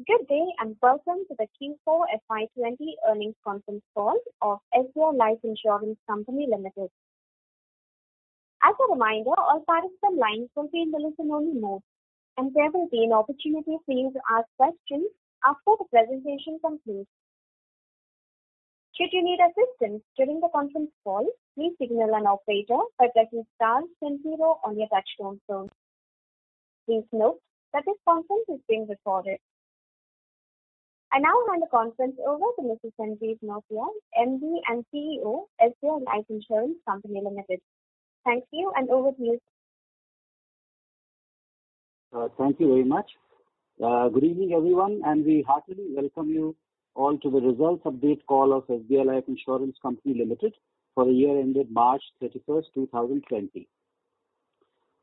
Good day and welcome to the Q4 FY20 earnings conference call of SBI Life Insurance Company Limited. As a reminder, all participant lines will be in the listen-only mode, and there will be an opportunity for you to ask questions after the presentation concludes. Should you need assistance during the conference call, please signal an operator by pressing star 10 on your touchtone phone. Please note that this conference is being recorded. I now hand the conference over to Mr. Sanjeev Notia, MD and CEO, SBI Life Insurance Company Limited. Thank you, and over to you. Thank you very much. Good evening, everyone, and we heartily welcome you all to the results update call of SBI Life Insurance Company Limited for the year ended March 31st, 2020.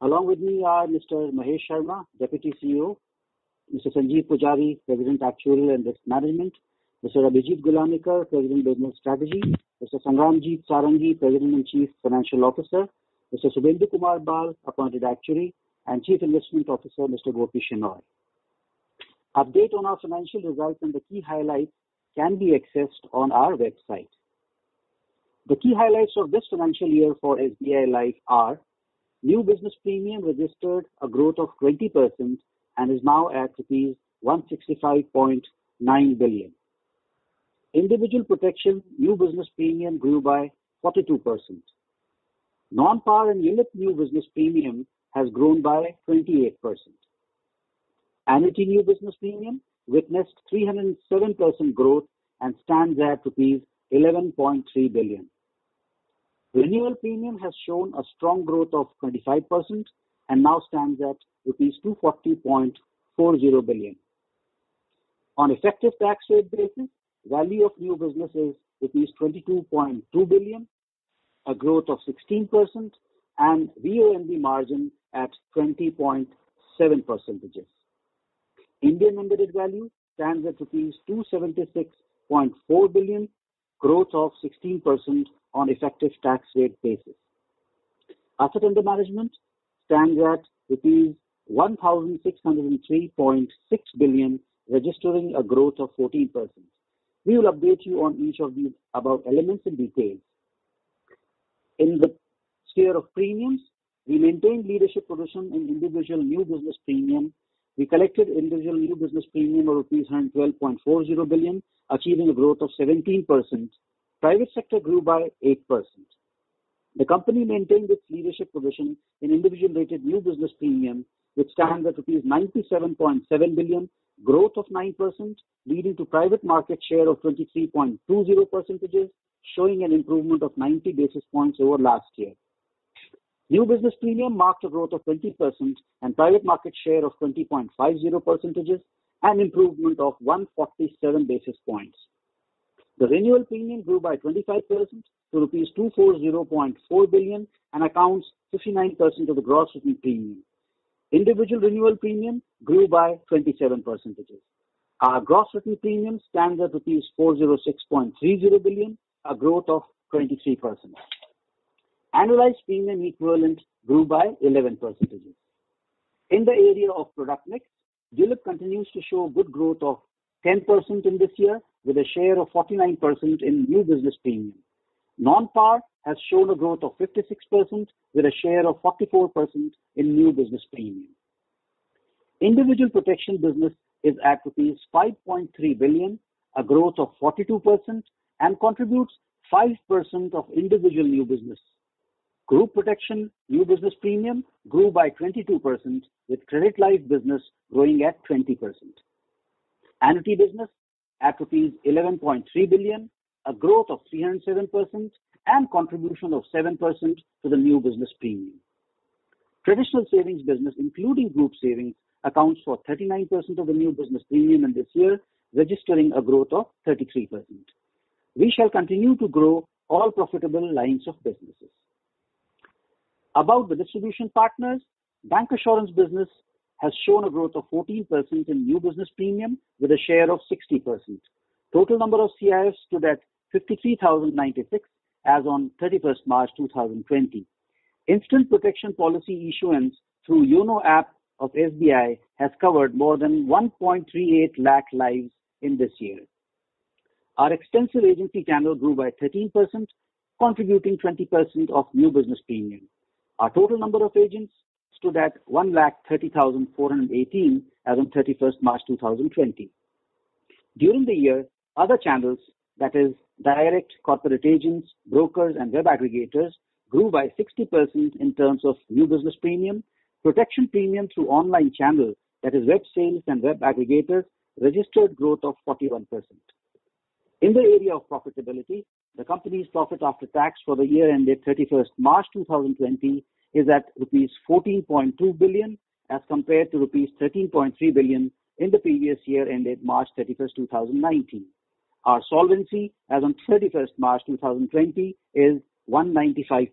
Along with me are Mr. Mahesh Sharma, Deputy CEO, Mr. Sanjeev Pujari, President Actuarial and Risk Management, Mr. Abhijit Gulanikar, President Business Strategy, Mr. Sangramjit Sarangi, President and Chief Financial Officer, Mr. Subhendu Kumar Bal, Appointed Actuary, and Chief Investment Officer, Mr. Gopi Shenoy. Update on our financial results and the key highlights can be accessed on our website. The key highlights of this financial year for SBI Life are: new business premium registered a growth of 20% and is now at rupees 165.9 billion. Individual protection new business premium grew by 42%. Non-par and ULIP new business premium has grown by 28%. Annuity new business premium witnessed 307% growth and stands at rupees 11.3 billion. Renewal premium has shown a strong growth of 25% and now stands at rupees 240.40 billion. On effective tax rate basis, value of new business is rupees 22.2 billion, a growth of 16%, and VONB margin at 20.7%. Indian embedded value stands at rupees 276.4 billion, growth of 16% on effective tax rate basis. Asset under management stands at rupees 1,603.6 billion, registering a growth of 14%. We will update you on each of these above elements in detail. In the sphere of premiums, we maintained leadership position in individual new business premium. We collected individual new business premium of rupees 112.40 billion, achieving a growth of 17%. Private sector grew by 8%. The company maintained its leadership position in individual rated new business premium, which stands at rupees 97.7 billion, growth of 9%, leading to private market share of 23.20%, showing an improvement of 90 basis points over last year. New business premium marked a growth of 20% and private market share of 20.50%, an improvement of 147 basis points. The renewal premium grew by 25% to rupees 240.4 billion and accounts 59% of the gross written premium. Individual renewal premium grew by 27%. Our gross written premium stands at rupees 406.30 billion, a growth of 23%. Annualized premium equivalent grew by 11%. In the area of product mix, ULIP continues to show good growth of 10% in this year with a share of 49% in new business premium. Non-par has shown a growth of 56% with a share of 44% in new business premium. Individual protection business is at rupees 5.3 billion, a growth of 42%, and contributes 5% of individual new business. Group protection new business premium grew by 22%, with credit life business growing at 20%. Annuity business at rupees 11.3 billion, a growth of 307%, and contribution of 7% to the new business premium. Traditional savings business, including group savings, accounts for 39% of the new business premium in this year, registering a growth of 33%. We shall continue to grow all profitable lines of businesses. About the distribution partners, bancassurance business has shown a growth of 14% in new business premium with a share of 60%. Total number of CIFs stood at 53,096 as on 31st March 2020. Instant protection policy issuance through YONO app of SBI has covered more than 1.38 lakh lives in this year. Our extensive agency channel grew by 13%, contributing 20% of new business premium. Our total number of agents stood at 1,30,418 as on 31st March 2020. During the year, other channels, that is, direct corporate agents, brokers, and web aggregators, grew by 60% in terms of new business premium. Protection premium through online channels, that is, web sales and web aggregators, registered growth of 41%. In the area of profitability, the company's profit after tax for the year ended 31st March 2020 is at rupees 14.2 billion as compared to rupees 13.3 billion in the previous year ended March 31st, 2019. Our solvency as on 31st March 2020 is 195%.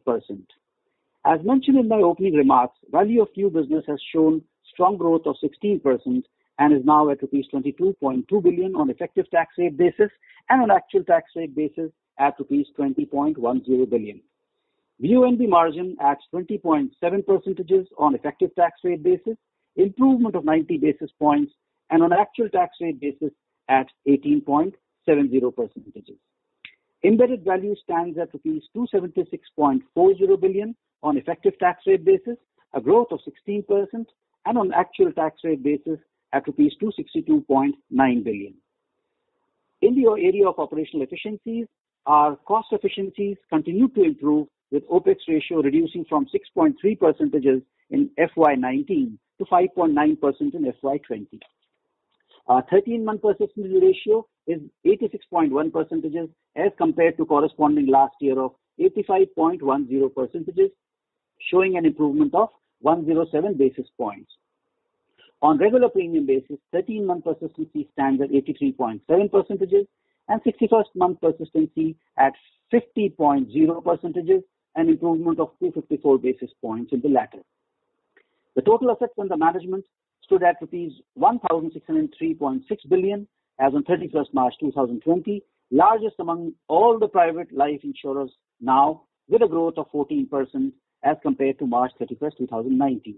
As mentioned in my opening remarks, value of new business has shown strong growth of 16% and is now at rupees 22.2 billion on effective tax rate basis and on actual tax rate basis at rupees 20.10 billion. VONB margin at 20.7% on effective tax rate basis, improvement of 90 basis points, and on actual tax rate basis at 18.70%. Embedded value stands at rupees 276.40 billion on effective tax rate basis, a growth of 16%, and on actual tax rate basis at rupees 262.9 billion. In the area of operational efficiencies, our cost efficiencies continue to improve, with OPEX ratio reducing from 6.3% in FY19 to 5.9% in FY20. Our 13-month persistency ratio is 86.1% as compared to corresponding last year of 85.10%, showing an improvement of 107 basis points. On regular premium basis, 13-month persistency stands at 83.7% and 61st month persistency at 50.0%, an improvement of 254 basis points in the latter. The total assets under management stood at rupees 1,603.6 billion as on 31st March 2020, largest among all the private life insurers now, with a growth of 14% as compared to March 31st, 2019.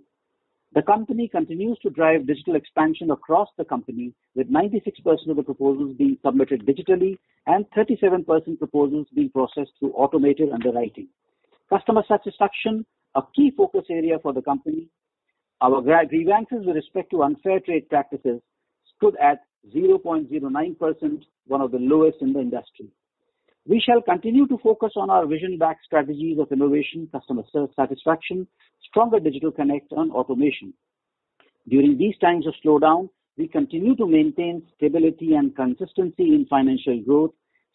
The company continues to drive digital expansion across the company, with 96% of the proposals being submitted digitally and 37% proposals being processed through automated underwriting. Customer satisfaction, a key focus area for the company. Our grievances with respect to unfair trade practices stood at 0.09%, one of the lowest in the industry. We shall continue to focus on our vision-backed strategies of innovation, customer satisfaction, stronger digital connect, and automation. During these times of slowdown, we continue to maintain stability and consistency in financial growth,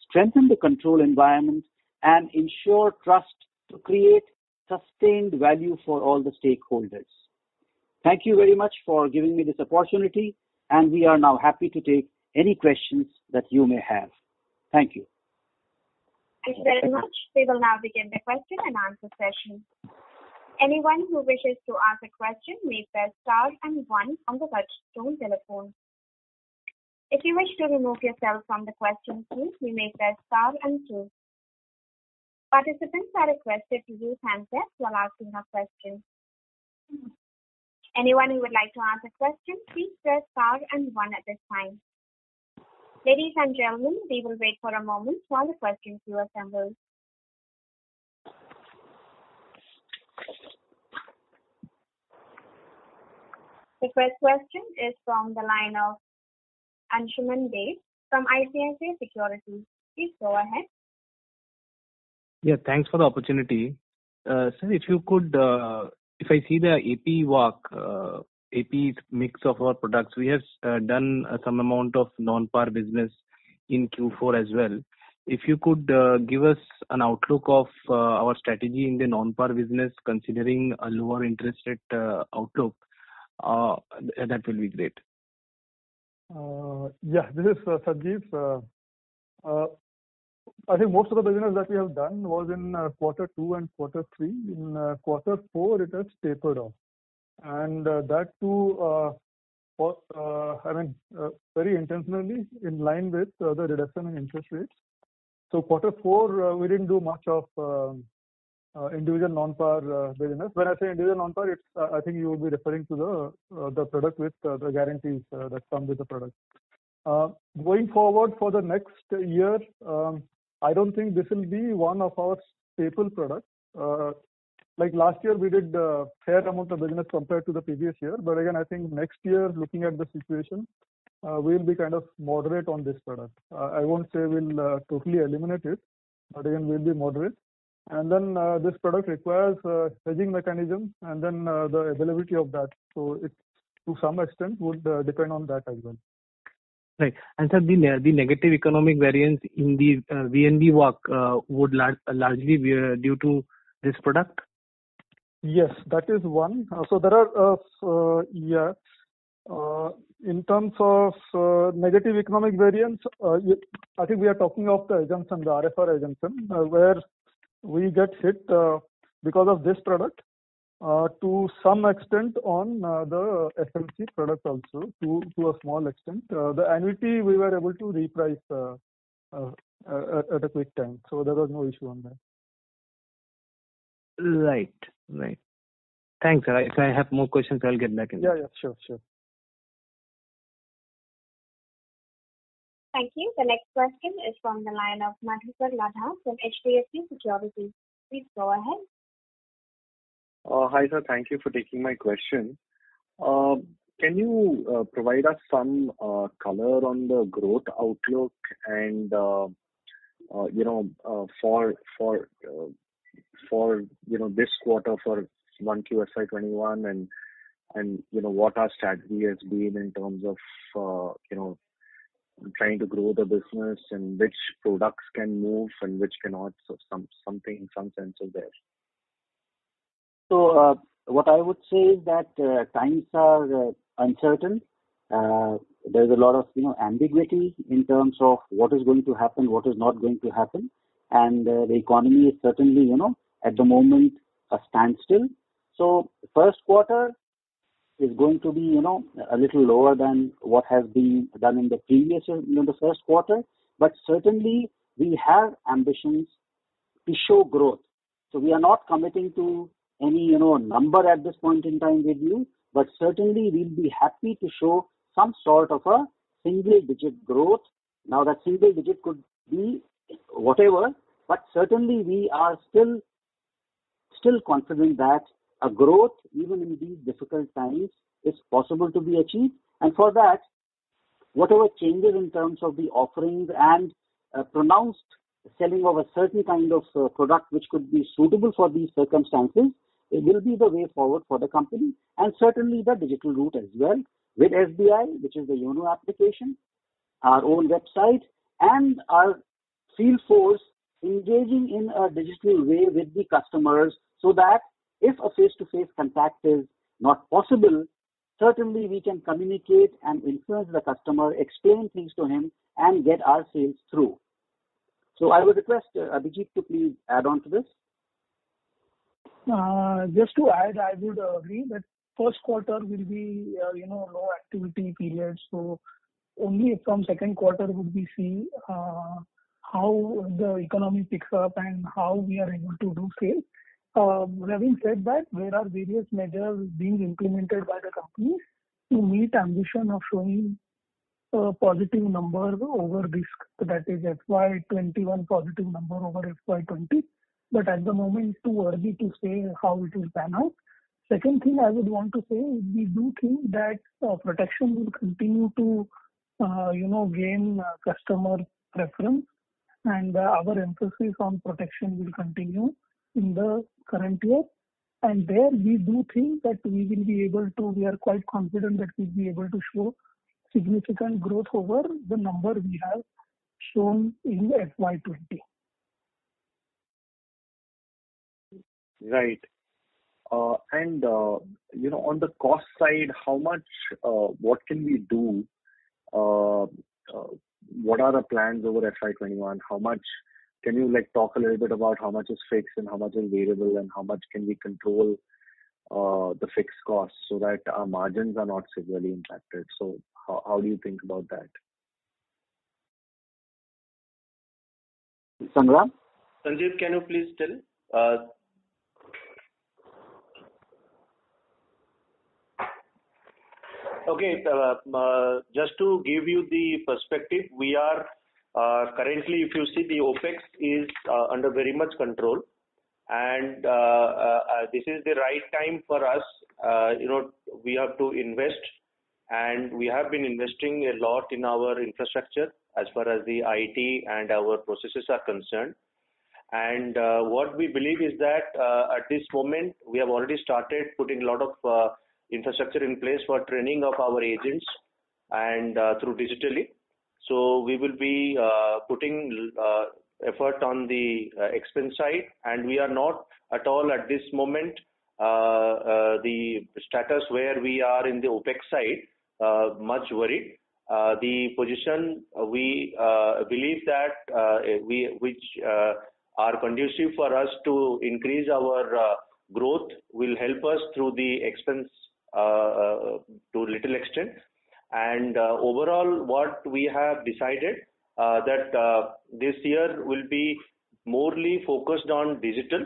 strengthen the control environment, and ensure trust to create sustained value for all the stakeholders. Thank you very much for giving me this opportunity, and we are now happy to take any questions that you may have. Thank you. Thank you very much. We will now begin the question and answer session. Anyone who wishes to ask a question may press star and 1 on the touch-tone telephone. If you wish to remove yourself from the question queue, you may press star and 2. Participants are requested to use handsets while asking a question. Anyone who would like to ask a question, please press star and 1 at this time. Ladies and gentlemen, we will wait for a moment while the question queue assembles. The first question is from the line of Anshuman Dave from ICICI Securities. Please go ahead. Yeah, thanks for the opportunity. Sir, if you could, if I see the AP walk, AP mix of our products, we have done some amount of non-par business in Q4 as well. If you could give us an outlook of our strategy in the non-par business, considering a lower interest rate outlook, that will be great. Yeah, this is Sanjeev. I think most of the business that we have done was in quarter 2 and quarter 3. In quarter 4, it has tapered off. And that too, very intentionally in line with the reduction in interest rates. So quarter 4, we didn't do much of individual non-par business. When I say individual non-par, it's I think you will be referring to the product with the guarantees that come with the product. Going forward for the next year, I don't think this will be one of our staple products. Like last year, we did a fair amount of business compared to the previous year. But again, I think next year, looking at the situation, we'll be kind of moderate on this product. I won't say we'll totally eliminate it, but again, we'll be moderate. And then this product requires hedging mechanism and then the availability of that. So it, to some extent, would depend on that as well. Right. And sir, the negative economic variance in the VNB walk would largely be due to this product? Yes, that is one. So there are, in terms of negative economic variance, I think we are talking of the assumption, the RFR assumption, where we get hit because of this product to some extent on the FMC product also, to a small extent. The annuity we were able to reprice at a quick time, so there was no issue on that. Right. Thanks, sir. If I have more questions, I'll get back in. Yeah, sure. Thank you. The next question is from the line of Madhukar Ladha from HDFC Securities. Please go ahead. Hi, sir. Thank you for taking my question. Can you provide us some color on the growth outlook and for this quarter for 1Q FY21 and what our strategy has been in terms of trying to grow the business and which products can move and which cannot, so some sense of there. So what I would say is that times are uncertain. There's a lot of ambiguity in terms of what is going to happen, what is not going to happen, and the economy is certainly at the moment a standstill. So first quarter is going to be a little lower than what has been done in the previous the first quarter, but certainly we have ambitions to show growth. So we are not committing to any number at this point in time with you, but certainly we'll be happy to show some sort of a single digit growth. Now that single digit could be whatever, but certainly we are still confident that a growth even in these difficult times is possible to be achieved. And for that, whatever changes in terms of the offerings and pronounced selling of a certain kind of product which could be suitable for these circumstances, it will be the way forward for the company, and certainly the digital route as well, with SBI, which is the YONO application, our own website, and our field force engaging in a digital way with the customers, so that if a face-to-face contact is not possible, certainly we can communicate and influence the customer, explain things to him, and get our sales through. So I would request Abhijit to please add on to this. Just to add, I would agree that first quarter will be low activity period. So only from second quarter would we see how the economy picks up and how we are able to do sales. Having said that, there are various measures being implemented by the company to meet ambition of showing a positive number over this, that is FY21 positive number over FY20. But at the moment, too early to say how it will pan out. Second thing I would want to say is we do think that protection will continue to gain customer preference, and our emphasis on protection will continue in the current year. And there we do think that we will be able to, we are quite confident that we'll be able to show significant growth over the number we have shown in FY20. Right. And on the cost side, how much, what can we do? What are the plans over FY21? How much, can you talk a little bit about how much is fixed and how much is variable, and how much can we control the fixed costs so that our margins are not severely impacted? So how do you think about that? Sangram? Sanjeev, can you please tell? Okay, just to give you the perspective, we are currently, if you see, the OPEX is under very much control, and this is the right time for us. We have to invest, and we have been investing a lot in our infrastructure as far as the IT and our processes are concerned. And what we believe is that at this moment, we have already started putting a lot of infrastructure in place for training of our agents and through digitally. So we will be putting effort on the expense side, and we are not at all at this moment the status where we are in the OPEX side much worried. The position we believe that which are conducive for us to increase our growth will help us through the expense to little extent. And overall, what we have decided that this year will be morely focused on digital,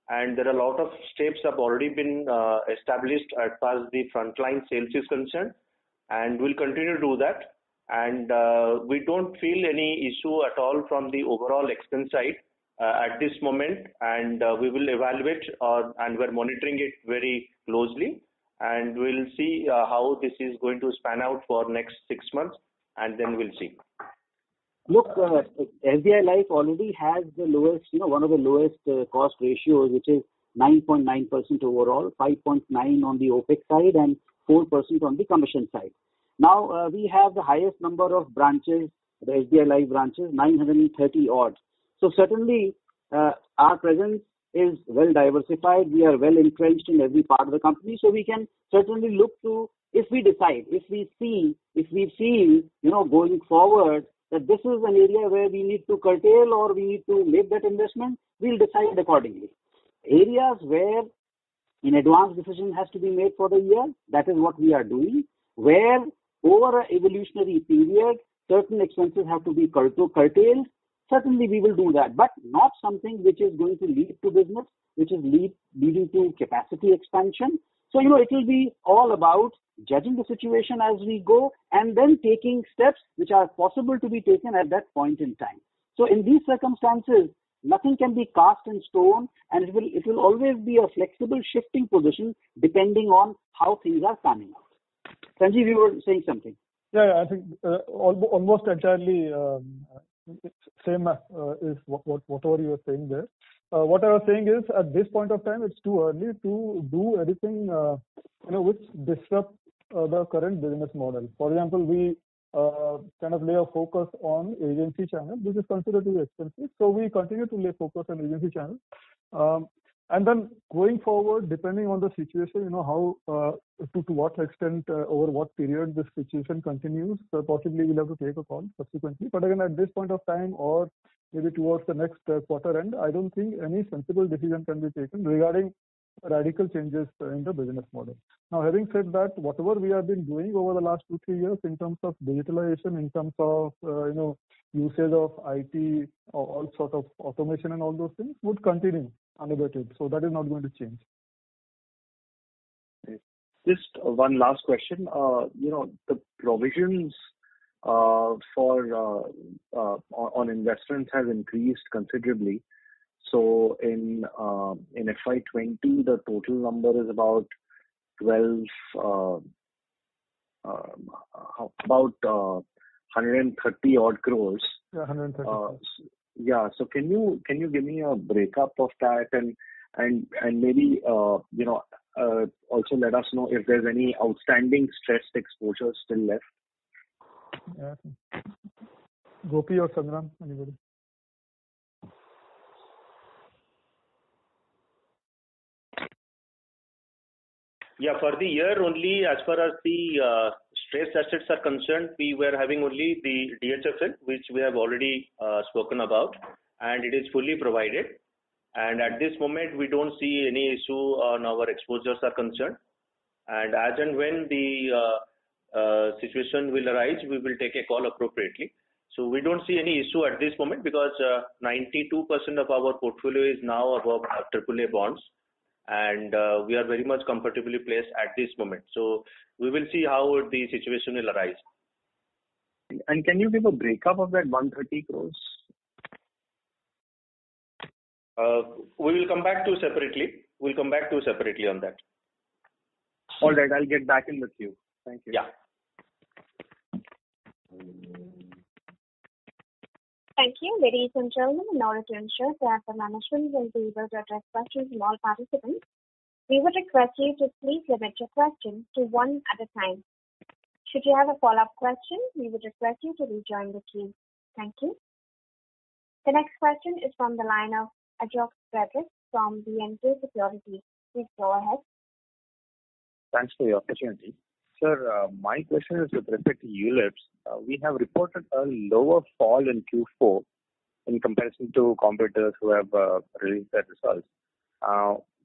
and there are a lot of steps have already been established as far as the frontline sales is concerned, and we'll continue to do that. And we don't feel any issue at all from the overall expense side at this moment, and we will evaluate and we're monitoring it very closely, and we'll see how this is going to span out for next 6 months, and then we'll see. Look, SBI Life already has the lowest, one of the lowest cost ratios, which is 9.9% overall, 5.9 on the OPEX side, and 4% on the commission side. Now, we have the highest number of branches, the SBI Life branches, 930 odd. So certainly, our presence is well diversified. We are well entrenched in every part of the company. So we can certainly look to, if we feel, going forward, that this is an area where we need to curtail or we need to make that investment, we'll decide accordingly. Areas where an advance decision has to be made for the year, that is what we are doing. Where over an evolutionary period, certain expenses have to be curtailed, certainly we will do that, but not something which is going to lead to business, which is leading to capacity expansion. So, it will be all about judging the situation as we go and then taking steps which are possible to be taken at that point in time. So in these circumstances, nothing can be cast in stone, and it will always be a flexible shifting position depending on how things are panning out. Sanjeev, you were saying something. Yeah, I think almost entirely same is whatever you were saying there. What I was saying is, at this point of time, it's too early to do anything which disrupt the current business model. For example, we kind of lay a focus on agency channel, which is considered to be expensive. So we continue to lay focus on agency channel. And then going forward, depending on the situation, how to what extent over what period this situation continues, possibly we'll have to take a call subsequently. But again, at this point of time, or maybe towards the next quarter end, I don't think any sensible decision can be taken regarding radical changes in the business model. Now, having said that, whatever we have been doing over the last 2-3 years in terms of digitalization, in terms of usage of IT, all sort of automation and all those things would continue unabated. So that is not going to change. Just one last question. The provisions for on investments has increased considerably. So in FY20, the total number is about 130 odd crores. Yeah, 130. Yeah. So can you give me a breakup of that and maybe also let us know if there's any outstanding stressed exposure still left? Yeah. Gopi or Sangram, anybody? Yeah, for the year only, as far as the stressed assets are concerned, we were having only the DHFL, which we have already spoken about, and it is fully provided. And at this moment, we don't see any issue on our exposures are concerned. And as and when the situation will arise, we will take a call appropriately. So we don't see any issue at this moment because 92% of our portfolio is now above AAA bonds. and we are very much comfortably placed at this moment. So we will see how the situation will arise. And can you give a breakup of that 130 crores? We will come back to separately. We'll come back to separately on that. All right, I'll get back in the queue. Thank you. Yeah. Thank you, ladies and gentlemen. In order to ensure that the management will be able to address questions from all participants, we would request you to please limit your questions to one at a time. Should you have a follow-up question, we would request you to rejoin the queue. Thank you. The next question is from the line of Ajok Frederick from BNK Securities. Please go ahead. Thanks for the opportunity. Sir, my question is with respect to ULIPs. We have reported a lower fall in Q4 in comparison to competitors who have released their results.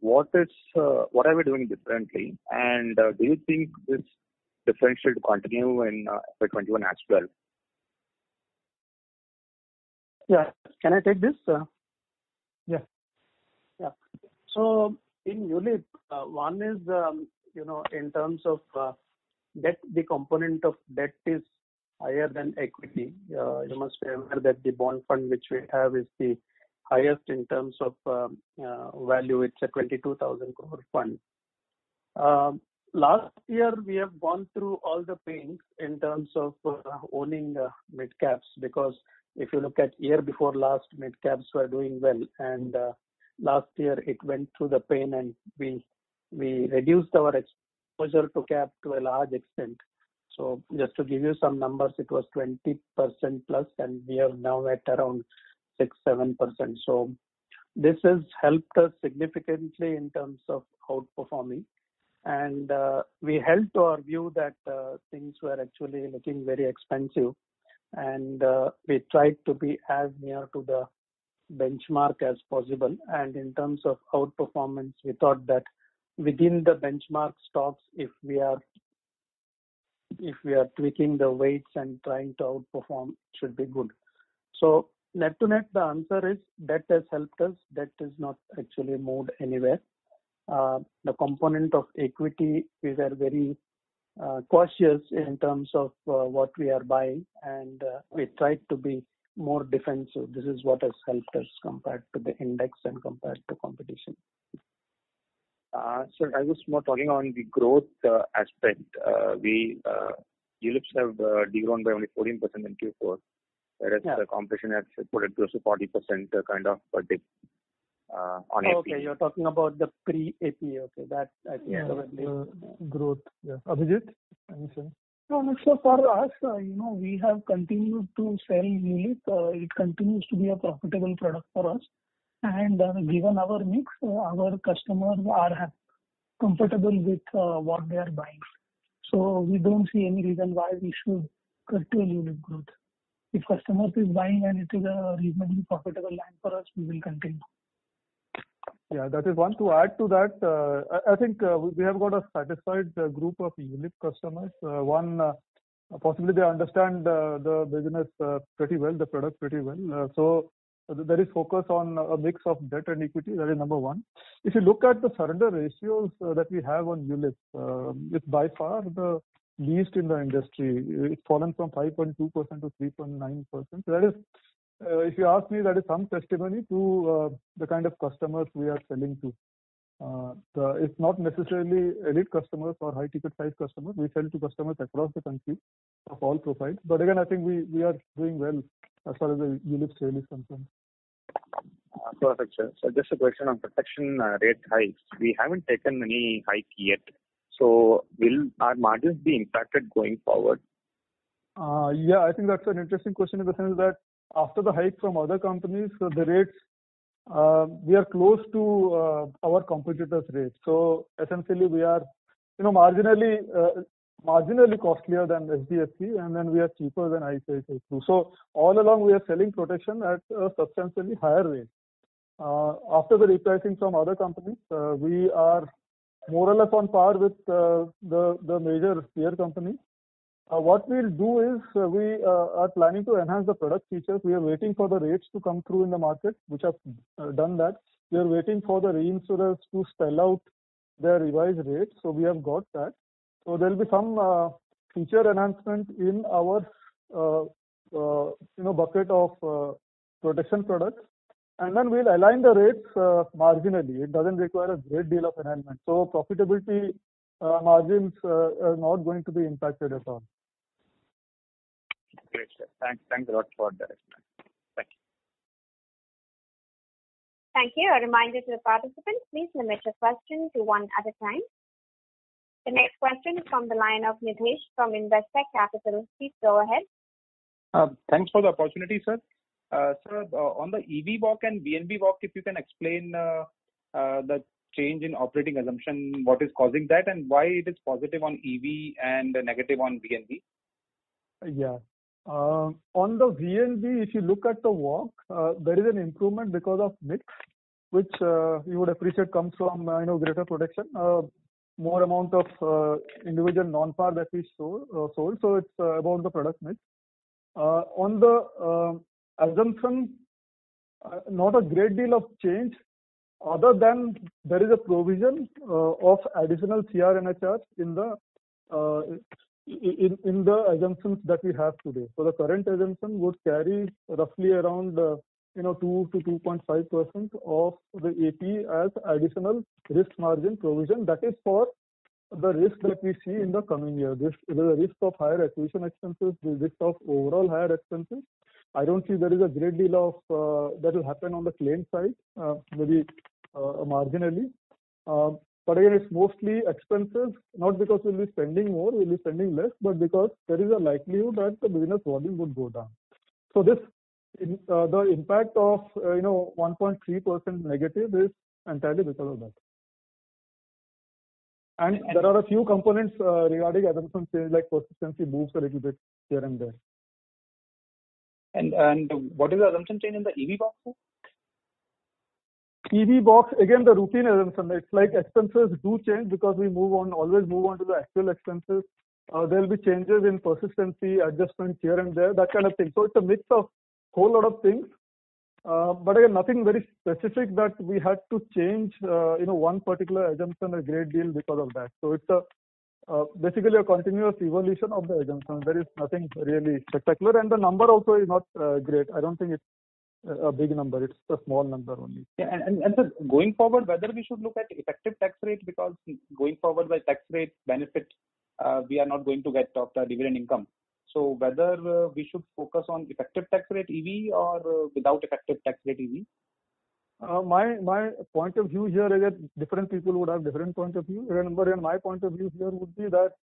What are we doing differently? And do you think this differential to continue in FY21 as well? Yeah. Can I take this? Yeah. So in ULIP, one is, in terms of debt, the component of debt is higher than equity. You must be aware that the bond fund which we have is the highest in terms of value. It's a 22,000 crore fund. Last year, we have gone through all the pains in terms of owning mid caps, because if you look at year before last, mid caps were doing well, and last year it went through the pain, and we reduced our exposure to cap to a large extent. So just to give you some numbers, it was 20% plus, and we are now at around 6-7%. So this has helped us significantly in terms of outperforming. And we held to our view that things were actually looking very expensive, and we tried to be as near to the benchmark as possible. And in terms of outperformance, we thought that within the benchmark stocks, if we are tweaking the weights and trying to outperform, it should be good. So net to net, the answer is debt has helped us. Debt is not actually moved anywhere. The component of equity, we were very cautious in terms of what we are buying, and we tried to be more defensive. This is what has helped us compared to the index and compared to competition. Sir, I was more talking on the growth aspect. ULIPs have degrown by only 14% in Q4, whereas the competition has reported close to 40% kind of a dip on AP. Okay, you're talking about the pre-AP. Okay, that I think growth. Yeah, Abhijit, anything? No, so for us, we have continued to sell ULIP. It continues to be a profitable product for us. And given our mix, our customers are comfortable with what they are buying. So we don't see any reason why we should curtail ULIP growth. If customers is buying and it is a reasonably profitable line for us, we will continue. Yeah, that is one. To add to that, I think we have got a satisfied group of ULIP customers. One, possibly they understand the business pretty well, the product pretty well. So there is focus on a mix of debt and equity. That is number one. If you look at the surrender ratios that we have on ULIP, it's by far the least in the industry. It's fallen from 5.2% to 3.9%. That is, if you ask me, that is some testimony to the kind of customers we are selling to. It's not necessarily elite customers or high ticket size customers. We sell to customers across the country of all profiles. But again, I think we are doing well as far as the ULIP sale is concerned. Perfect, sir. So just a question on protection rate hikes. We haven't taken any hike yet. So will our margins be impacted going forward? Yeah, I think that's an interesting question in the sense that after the hike from other companies, the rates, we are close to our competitors' rates. So essentially, we are, marginally costlier than HDFC, and then we are cheaper than ICICI Pru. So all along, we are selling protection at a substantially higher rate. After the repricing from other companies, we are more or less on par with the major peer companies. What we'll do is we are planning to enhance the product features. We are waiting for the rates to come through in the market, which have done that. We are waiting for the reinsurers to spell out their revised rates. So we have got that. So there will be some feature enhancement in our bucket of protection products, and then we'll align the rates marginally. It doesn't require a great deal of enhancement. So profitability margins are not going to be impacted at all. Great, sir. Thanks a lot for that. Thank you. Thank you. A reminder to the participants, please limit your question to one at a time. The next question is from the line of Nidhesh from Investec Capital. Please go ahead. Thanks for the opportunity, sir. Sir, on the EV walk and VNB walk, if you can explain the change in operating assumption, what is causing that, and why it is positive on EV and negative on VNB? Yeah. On the VNB, if you look at the walk, there is an improvement because of mix, which you would appreciate comes from greater protection, more amount of individual non-par that we sold. So it's about the product mix. On the assumption, not a great deal of change, other than there is a provision of additional CRNHR in the assumptions that we have today. So the current assumption would carry roughly around 2 to 2.5% of the AP as additional risk margin provision. That is for the risk that we see in the coming year. This is a risk of higher acquisition expenses, the risk of overall higher expenses. I don't see there is a great deal of that will happen on the claim side, maybe marginally. But again, it's mostly expenses, not because we'll be spending more, we'll be spending less, but because there is a likelihood that the business volume would go down. So this, the impact of 1.3% negative is entirely because of that. And there are a few components regarding assumption change, like persistency moves a little bit here and there. And what is the assumption change in the EV box? EV box, again, the routine assumption. It's like expenses do change because we always move on to the actual expenses. There will be changes in persistency, adjustments here and there, that kind of thing. So it's a mix of whole lot of things. But again, nothing very specific that we had to change, one particular assumption a great deal because of that. So it's basically a continuous evolution of the assumption. There is nothing really spectacular, and the number also is not great. I don't think it's a big number. It's a small number only. Yeah, and so going forward, whether we should look at effective tax rate, because going forward by tax rate benefit, we are not going to get of the dividend income. So whether we should focus on effective tax rate EV or without effective tax rate EV? My point of view here is that different people would have different point of view. Remember, my point of view here would be that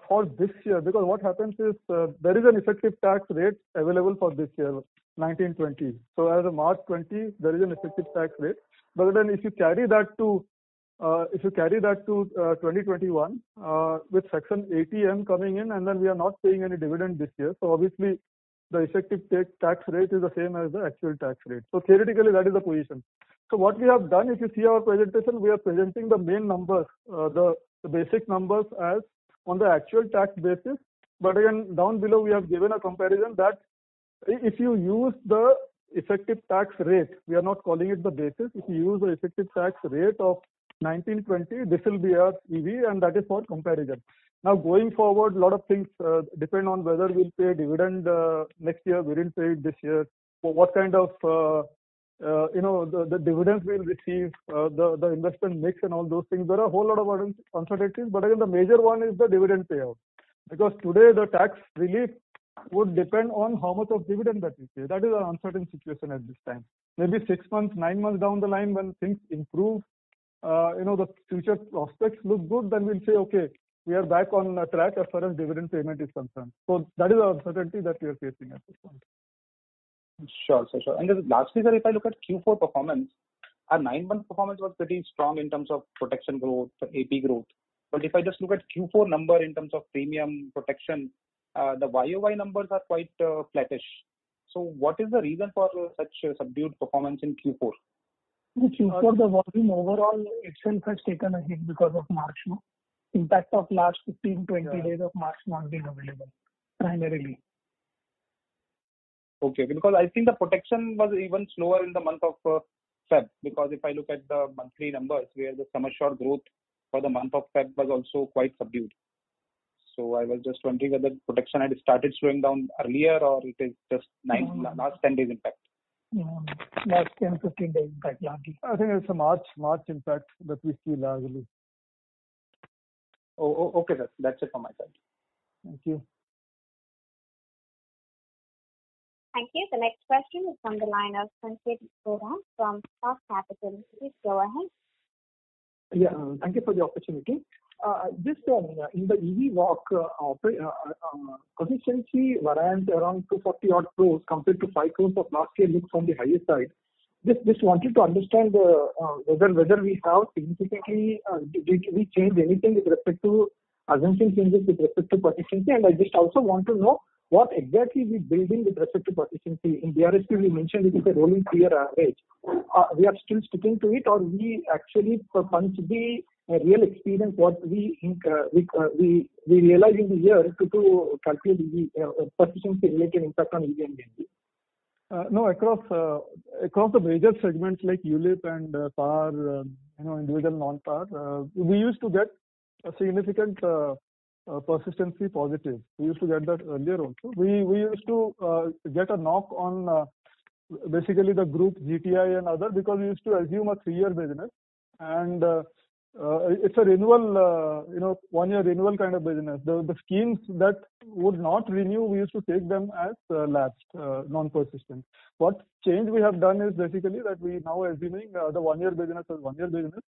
for this year, because what happens is there is an effective tax rate available for this year, 1920. So as of March 20, there is an effective tax rate. But then if you carry that to 2021 with Section 80M coming in, and then we are not paying any dividend this year, so obviously the effective tax rate is the same as the actual tax rate. So theoretically, that is the position. So what we have done, if you see our presentation, we are presenting the main numbers, the basic numbers as on the actual tax basis. But again, down below we have given a comparison that if you use the effective tax rate, we are not calling it the basis. If you use the effective tax rate of 1920, this will be our EV, and that is for comparison. Now going forward, a lot of things depend on whether we'll pay dividend next year. We didn't pay it this year. What kind of the dividends we'll receive, the investment mix, and all those things. There are a whole lot of uncertainties. But again, the major one is the dividend payout, because today the tax relief would depend on how much of dividend that we pay. That is an uncertain situation at this time. Maybe 6 months, 9 months down the line, when things improve, the future prospects look good, then we'll say, okay, we are back on track as far as dividend payment is concerned. So that is the uncertainty that we are facing at this point. Sure. And just lastly, sir, if I look at Q4 performance, our 9-month performance was pretty strong in terms of protection growth, AP growth. But if I just look at Q4 number in terms of premium protection, the YOY numbers are quite flattish. So what is the reason for such subdued performance in Q4? In Q4, the volume overall itself has taken a hit because of March. No? impact of last 15-20 days of March not being available primarily. Okay, because I think the protection was even slower in the month of Feb, because if I look at the monthly numbers where the sum assured growth for the month of Feb was also quite subdued. So I was just wondering whether protection had started slowing down earlier or it is just last 10 days impact. Last 10-15 days impact largely. I think it's a March impact that we see largely. Oh, okay, sir. That's it from my side. Thank you. Thank you. The next question is from the line of Sanket Godha from Spark Capital. Please go ahead. Yeah, thank you for the opportunity. Just in the EV walk, consistency variance around 240 odd crores compared to 5 crores of last year looks on the higher side. Just wanted to understand whether we have significantly did we change anything with respect to assumption changes with respect to persistency, and I just also want to know what exactly we building with respect to persistency. In DRSP we mentioned it is a rolling 3-year average. We are still sticking to it, or we actually punch the real experience what we realize in the year to calculate the persistency related impact on EV and VNB. No, across the major segments like ULIP and PAR, individual non-PAR, we used to get a significant persistency positive. We used to get that earlier also. We used to get a knock on basically the group GTI and other, because we used to assume a 3-year business, and it's a renewal, 1-year renewal kind of business. The schemes that would not renew, we used to take them as lapsed, non-persistent. What change we have done is basically that we now assuming the 1-year business as 1-year business,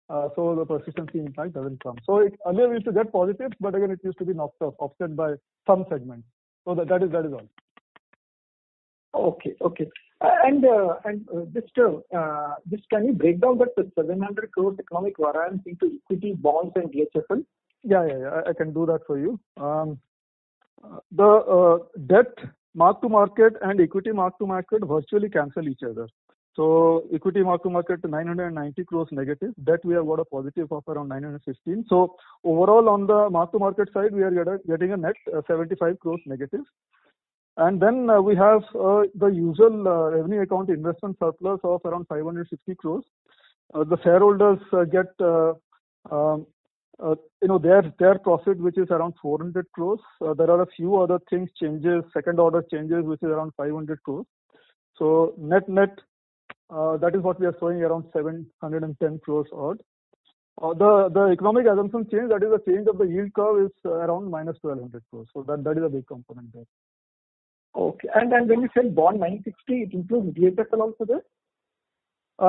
so the persistency impact doesn't come. So earlier we used to get positives, but again it used to be knocked off, offset by some segments. So that is all. Okay. And just can you break down that 700 crores economic variance into equity, bonds, and DHFL? Yeah. I can do that for you. The debt mark to market and equity mark to market virtually cancel each other. So equity mark to market 990 crores negative. Debt we have got a positive of around 915. So overall on the mark to market side we are getting a net 75 crores negative. And then we have the usual revenue account investment surplus of around 560 crores. The shareholders get their profit, which is around 400 crores. There are a few other things changes, second order changes, which is around 500 crores. So net that is what we are showing, around 710 crores odd. The economic assumption change, that is the change of the yield curve, is around minus 1200 crores. So that is a big component there. Okay. And when you say bond 960, it includes DHFL also there?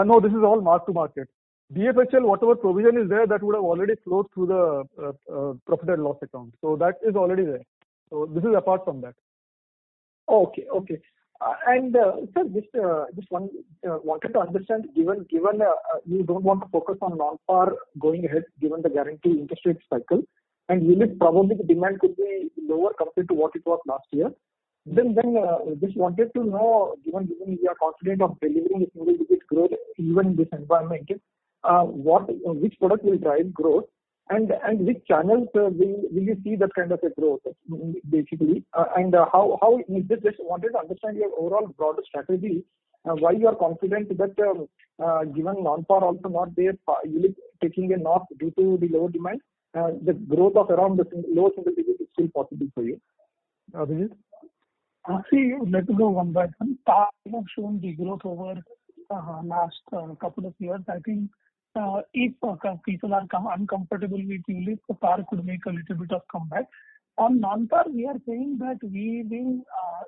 No, this is all mark to market. DFHL, whatever provision is there, that would have already flowed through the profit and loss account. So that is already there. So this is apart from that. Okay. And sir, just wanted to understand, given you don't want to focus on non-par going ahead, given the guarantee interest rate cycle, and ULIP probably the demand could be lower compared to what it was last year. Then just wanted to know, given we are confident of delivering a single-digit growth even in this environment, which product will drive growth, and which channels will you see that kind of a growth basically, and how just wanted to understand your overall broader strategy, why you are confident that given non-par also not there, ULIP taking a knock due to the lower demand, the growth of around the lower single digit is still possible for you. Abhijit? See, let me go one by one. PAR have shown the growth over last couple of years. I think if people are uncomfortable with ULIP, the PAR could make a little bit of comeback. On non-PAR, we are saying that we will,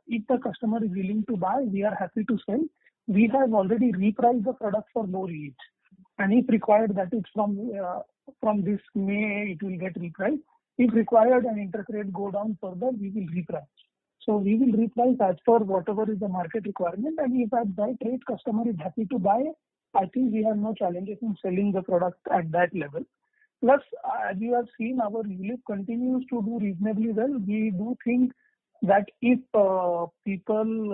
if the customer is willing to buy, we are happy to sell. We have already repriced the product for low yields, and if required, that is from this May it will get repriced. If required and interest rate go down further, we will reprice. So we will reprice as per whatever is the market requirement, and if at that rate customer is happy to buy, I think we have no challenges in selling the product at that level. Plus, as you have seen, our ULIP continues to do reasonably well. We do think that if people,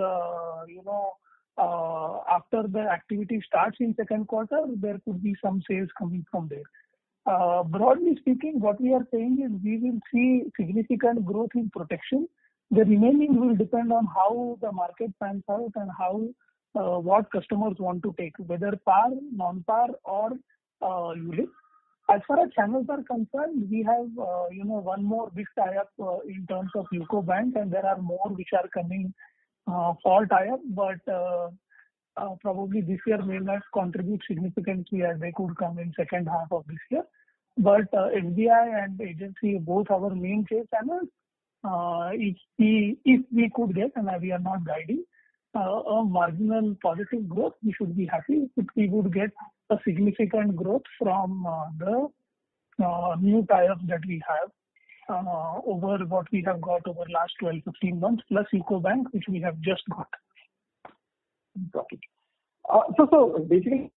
after the activity starts in second quarter, there could be some sales coming from there. Broadly speaking, what we are saying is we will see significant growth in protection. The remaining will depend on how the market pans out and how what customers want to take, whether par, non-par, or ULIP. As far as channels are concerned, we have one more big tie-up in terms of UCO Bank, and there are more which are coming fall tie-up, but probably this year may not contribute significantly as they could come in second half of this year. But SBI and agency, both our main sales channels, if we could get, and we are not guiding, a marginal positive growth, we should be happy if we would get a significant growth from the new tie-ups that we have over what we have got over last 12-15 months, plus UCO Bank, which we have just got. Got it. So basically,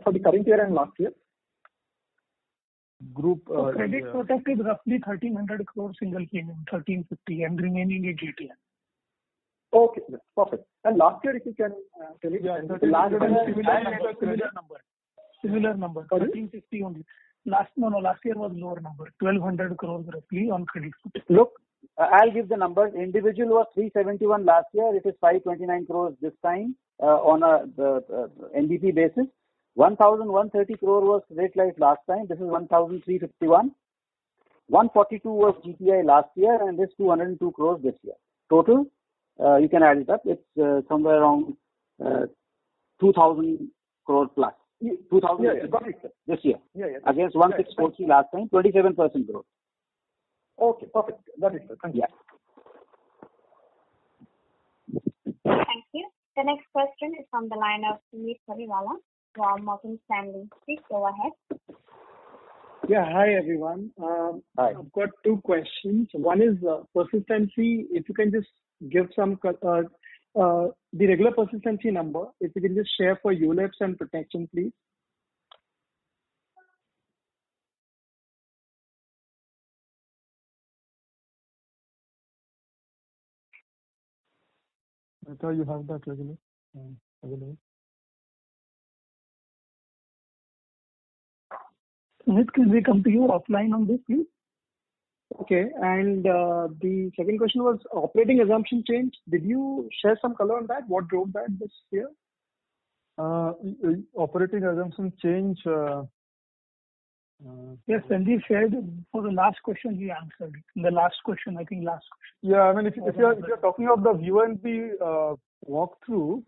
for the current year and last year? Group Credit Protect is roughly 1,300 crore single premium, 1,350, and remaining is GTN. Okay, perfect. And last year, if you can tell it, Similar number, 1,350 only. Last year was lower number, 1,200 crores roughly on Credit Protect. Look, I'll give the numbers. Individual was 371 last year. It is 529 crores this time on the NBP basis. 1,130 crore was Credit Life last time. This is 1,351. 142 was GTI last year, and this 202 crores this year. Total, you can add it up. It's somewhere around 2,000 crore plus. 2,000 this year. Against 1,643 last time, 27% growth. Okay, perfect. That is it. Thank you. Thank you. The next question is from the line of Sumeet Pariwala from Morgan Stanley. Please go ahead. Yeah, hi everyone. Hi. I've got two questions. One is persistency. If you can just give some the regular persistency number, if you can just share for ULIPs and protection, please. I thought you have that regular. Sumit, can we come to you offline on this, please? Okay, and the second question was operating assumption change. Did you share some color on that? What drove that this year? Operating assumption change. Yes, Sanjeev shared for the last question. He answered it. The last question, I think last question. Yeah, I mean, if you're talking of the VNB walkthrough,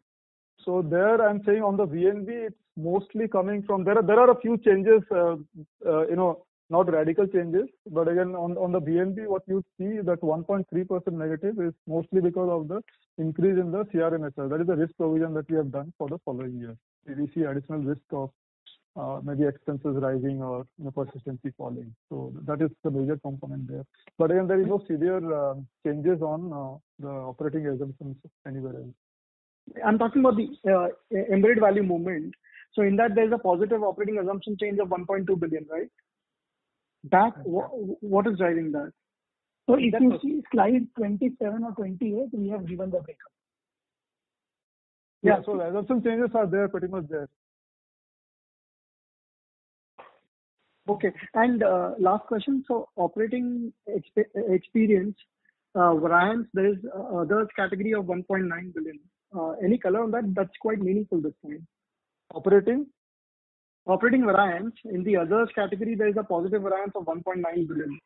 so there I'm saying on the VNB it's mostly coming from there are a few changes, not radical changes, but again on the VNB what you see that 1.3% negative is mostly because of the increase in the CRMSR. That is the risk provision that we have done for the following year. We see additional risk of maybe expenses rising or persistency falling. So that is the major component there. But again, there is no severe changes on the operating assumptions anywhere else. I'm talking about the embedded value movement. So in that there's a positive operating assumption change of 1.2 billion, right? That what is driving that? So if you see slide 27 or 28, we have given the breakup. Yeah, so the assumption changes are there, pretty much there. Okay, and last question. So operating experience variance, there is other category of 1.9 billion. Any color on that? That's quite meaningful this time. Operating variance in the others category, there is a positive variance of 1.9 billion.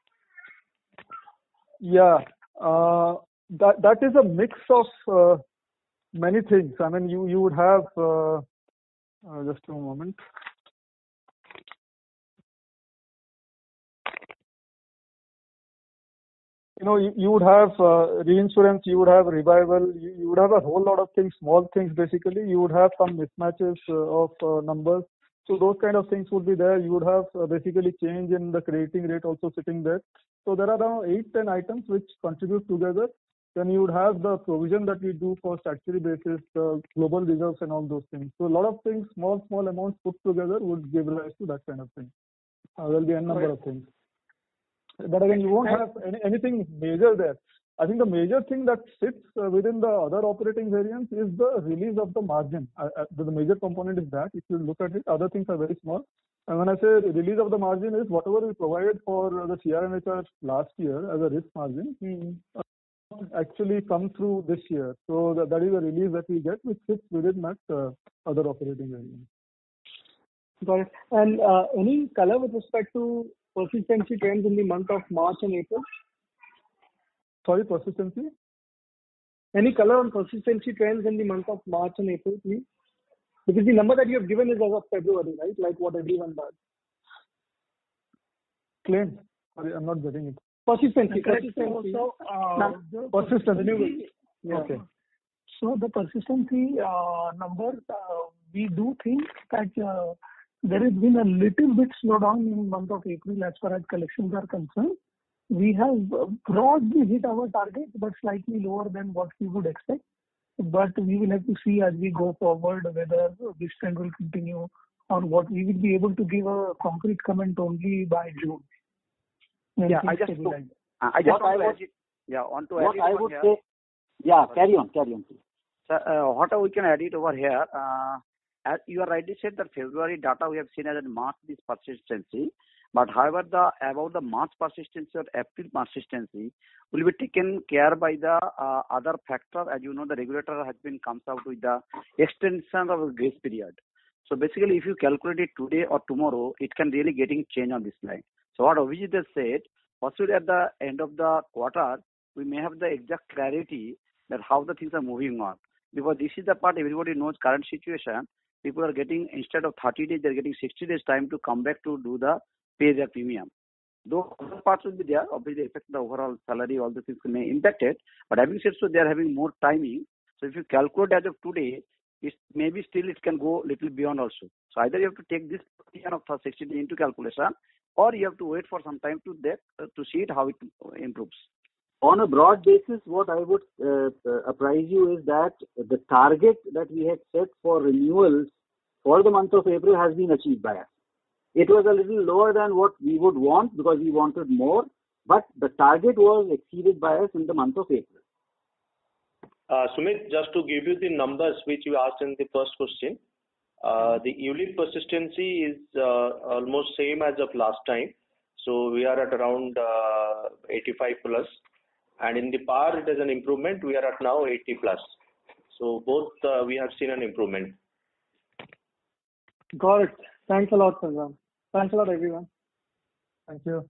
Yeah, that is a mix of many things. I mean, you would have just a moment. You would have reinsurance, you would have revival, you would have a whole lot of things, small things basically. You would have some mismatches of numbers. So those kind of things would be there. You would have basically change in the crediting rate also sitting there. So there are around 8-10 items which contribute together. Then you would have the provision that we do for statutory basis, the global reserves and all those things. So a lot of things, small amounts put together would give rise to that kind of thing. There'll be a number of things. But again, you won't have anything major there. I think the major thing that sits within the other operating variance is the release of the margin. The major component is that. If you look at it, other things are very small. And when I say release of the margin is whatever we provided for the CRNHR last year as a risk margin, actually come through this year. So that is a release that we get, which sits within that other operating variance. Got it. And any color with respect to persistency trends in the month of March and April? Sorry, persistency? Any color on persistency trends in the month of March and April, please? Because the number that you have given is as of February, right? Like what everyone does. Claims? Sorry, I'm not getting it. Persistency. Also, persistency. Yeah. Okay. So the persistency numbers, we do think that there has been a little bit slowdown in the month of April as far as collections are concerned. We have broadly hit our target, but slightly lower than what we would expect. But we will have to see as we go forward whether this trend will continue or what. We will be able to give a concrete comment only by June. Yeah, I just want to add. Yeah, carry on, please. So, what we can add it over here, as you are rightly said that February data we have seen as a March this persistency, but however about the March persistency or April persistency will be taken care by the other factor. As you know, the regulator has been comes out with the extension of the grace period. So basically, if you calculate it today or tomorrow, it can really getting change on this line. So what Abhijit has said, possibly at the end of the quarter, we may have the exact clarity that how the things are moving on. Because this is the part everybody knows current situation. People are getting, instead of 30 days, they're getting 60 days time to come back to do the pay their premium. Though other parts will be there, obviously affect the overall salary, all the things may impact it. But having said so, they are having more timing. So if you calculate as of today, it maybe still it can go little beyond also. So either you have to take this of 60 days into calculation, or you have to wait for some time to see it how it improves. On a broad basis, what I would apprise you is that the target that we had set for renewals for the month of April has been achieved by us. It was a little lower than what we would want because we wanted more, but the target was exceeded by us in the month of April. Sumit, just to give you the numbers which you asked in the first question, the ULIP persistency is almost same as of last time. So we are at around 85 plus. And in the PAR, it is an improvement. We are at now 80 plus. So both we have seen an improvement. Got it. Thanks a lot, Sangram. Thanks a lot, everyone. Thank you.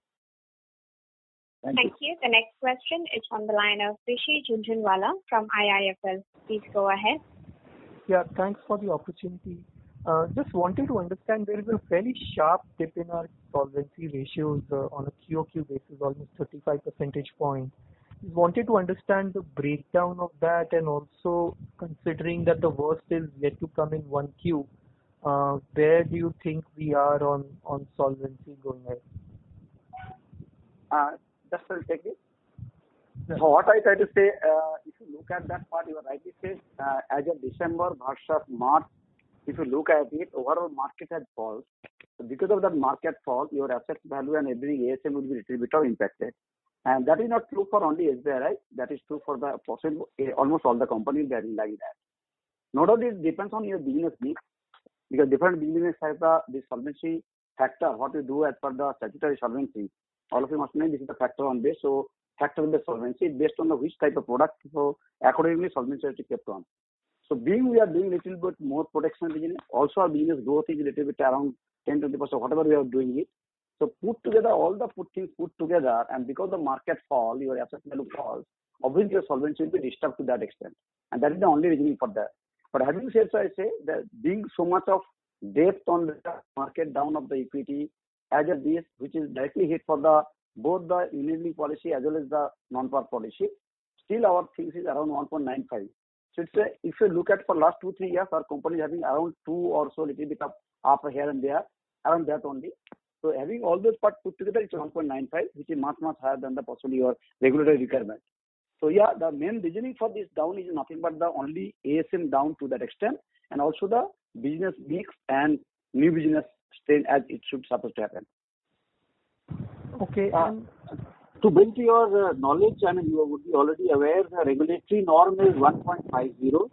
Thank you. The next question is from the line of Rishi Jhunjhunwala from IIFL. Please go ahead. Yeah, thanks for the opportunity. Just wanted to understand, there is a fairly sharp dip in our solvency ratios on a QOQ basis, almost 35 percentage points. Wanted to understand the breakdown of that, and also considering that the worst is yet to come in 1Q, where do you think we are on solvency going ahead? Just to take it. So what I try to say, if you look at that part, you are rightly said, as of December versus March, if you look at it, overall market has fallen. So because of that market fall, your asset value and every ASM will be a little bit impacted. And that is not true for only SBI, right? That is true for the possible, almost all the companies that are like that. Not only it depends on your business mix, because different business have the solvency factor, what you do as per the statutory solvency. All of you must know this is the factor on this. So factor in the solvency based on the which type of product. So accordingly, solvency has to be kept on. So being we are doing little bit more protection business, also our business growth is a little bit around 10-20%, whatever we are doing it. So put together, all the things put together, and because the market fall, your asset value falls, obviously your solvency will be disturbed to that extent. And that is the only reason for that. But having said so, I say that being so much of depth on the market down of the equity as of this, which is directly hit for the both the unit policy as well as the non-par policy, still our things is around 1.95. So it's if you look at for last 2-3 years, our company is having around 2 or so little bit of up here and there, around that only. So having all those parts put together, it's 1.95, which is much higher than the possibly your regulatory requirement. So yeah, the main reasoning for this down is nothing but the only ASM down to that extent, and also the business mix and new business strain as it should supposed to happen. Okay. To bring to your knowledge, I mean, you would be already aware the regulatory norm is 1.50.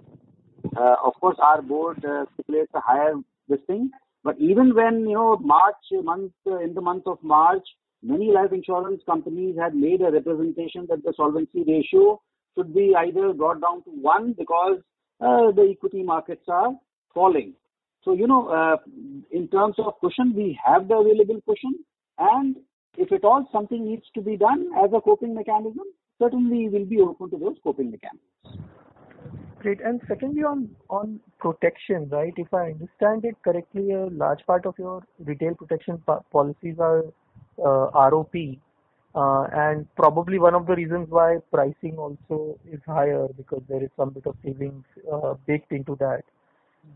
Of course, our board stipulates a higher this thing. But even when, in the month of March, many life insurance companies had made a representation that the solvency ratio should be either brought down to 1 because the equity markets are falling. So, in terms of cushion, we have the available cushion, and if at all something needs to be done as a coping mechanism, certainly we'll be open to those coping mechanisms. Great. And secondly, on protection, right? If I understand it correctly, a large part of your retail protection policies are ROP, and probably one of the reasons why pricing also is higher because there is some bit of savings baked into that.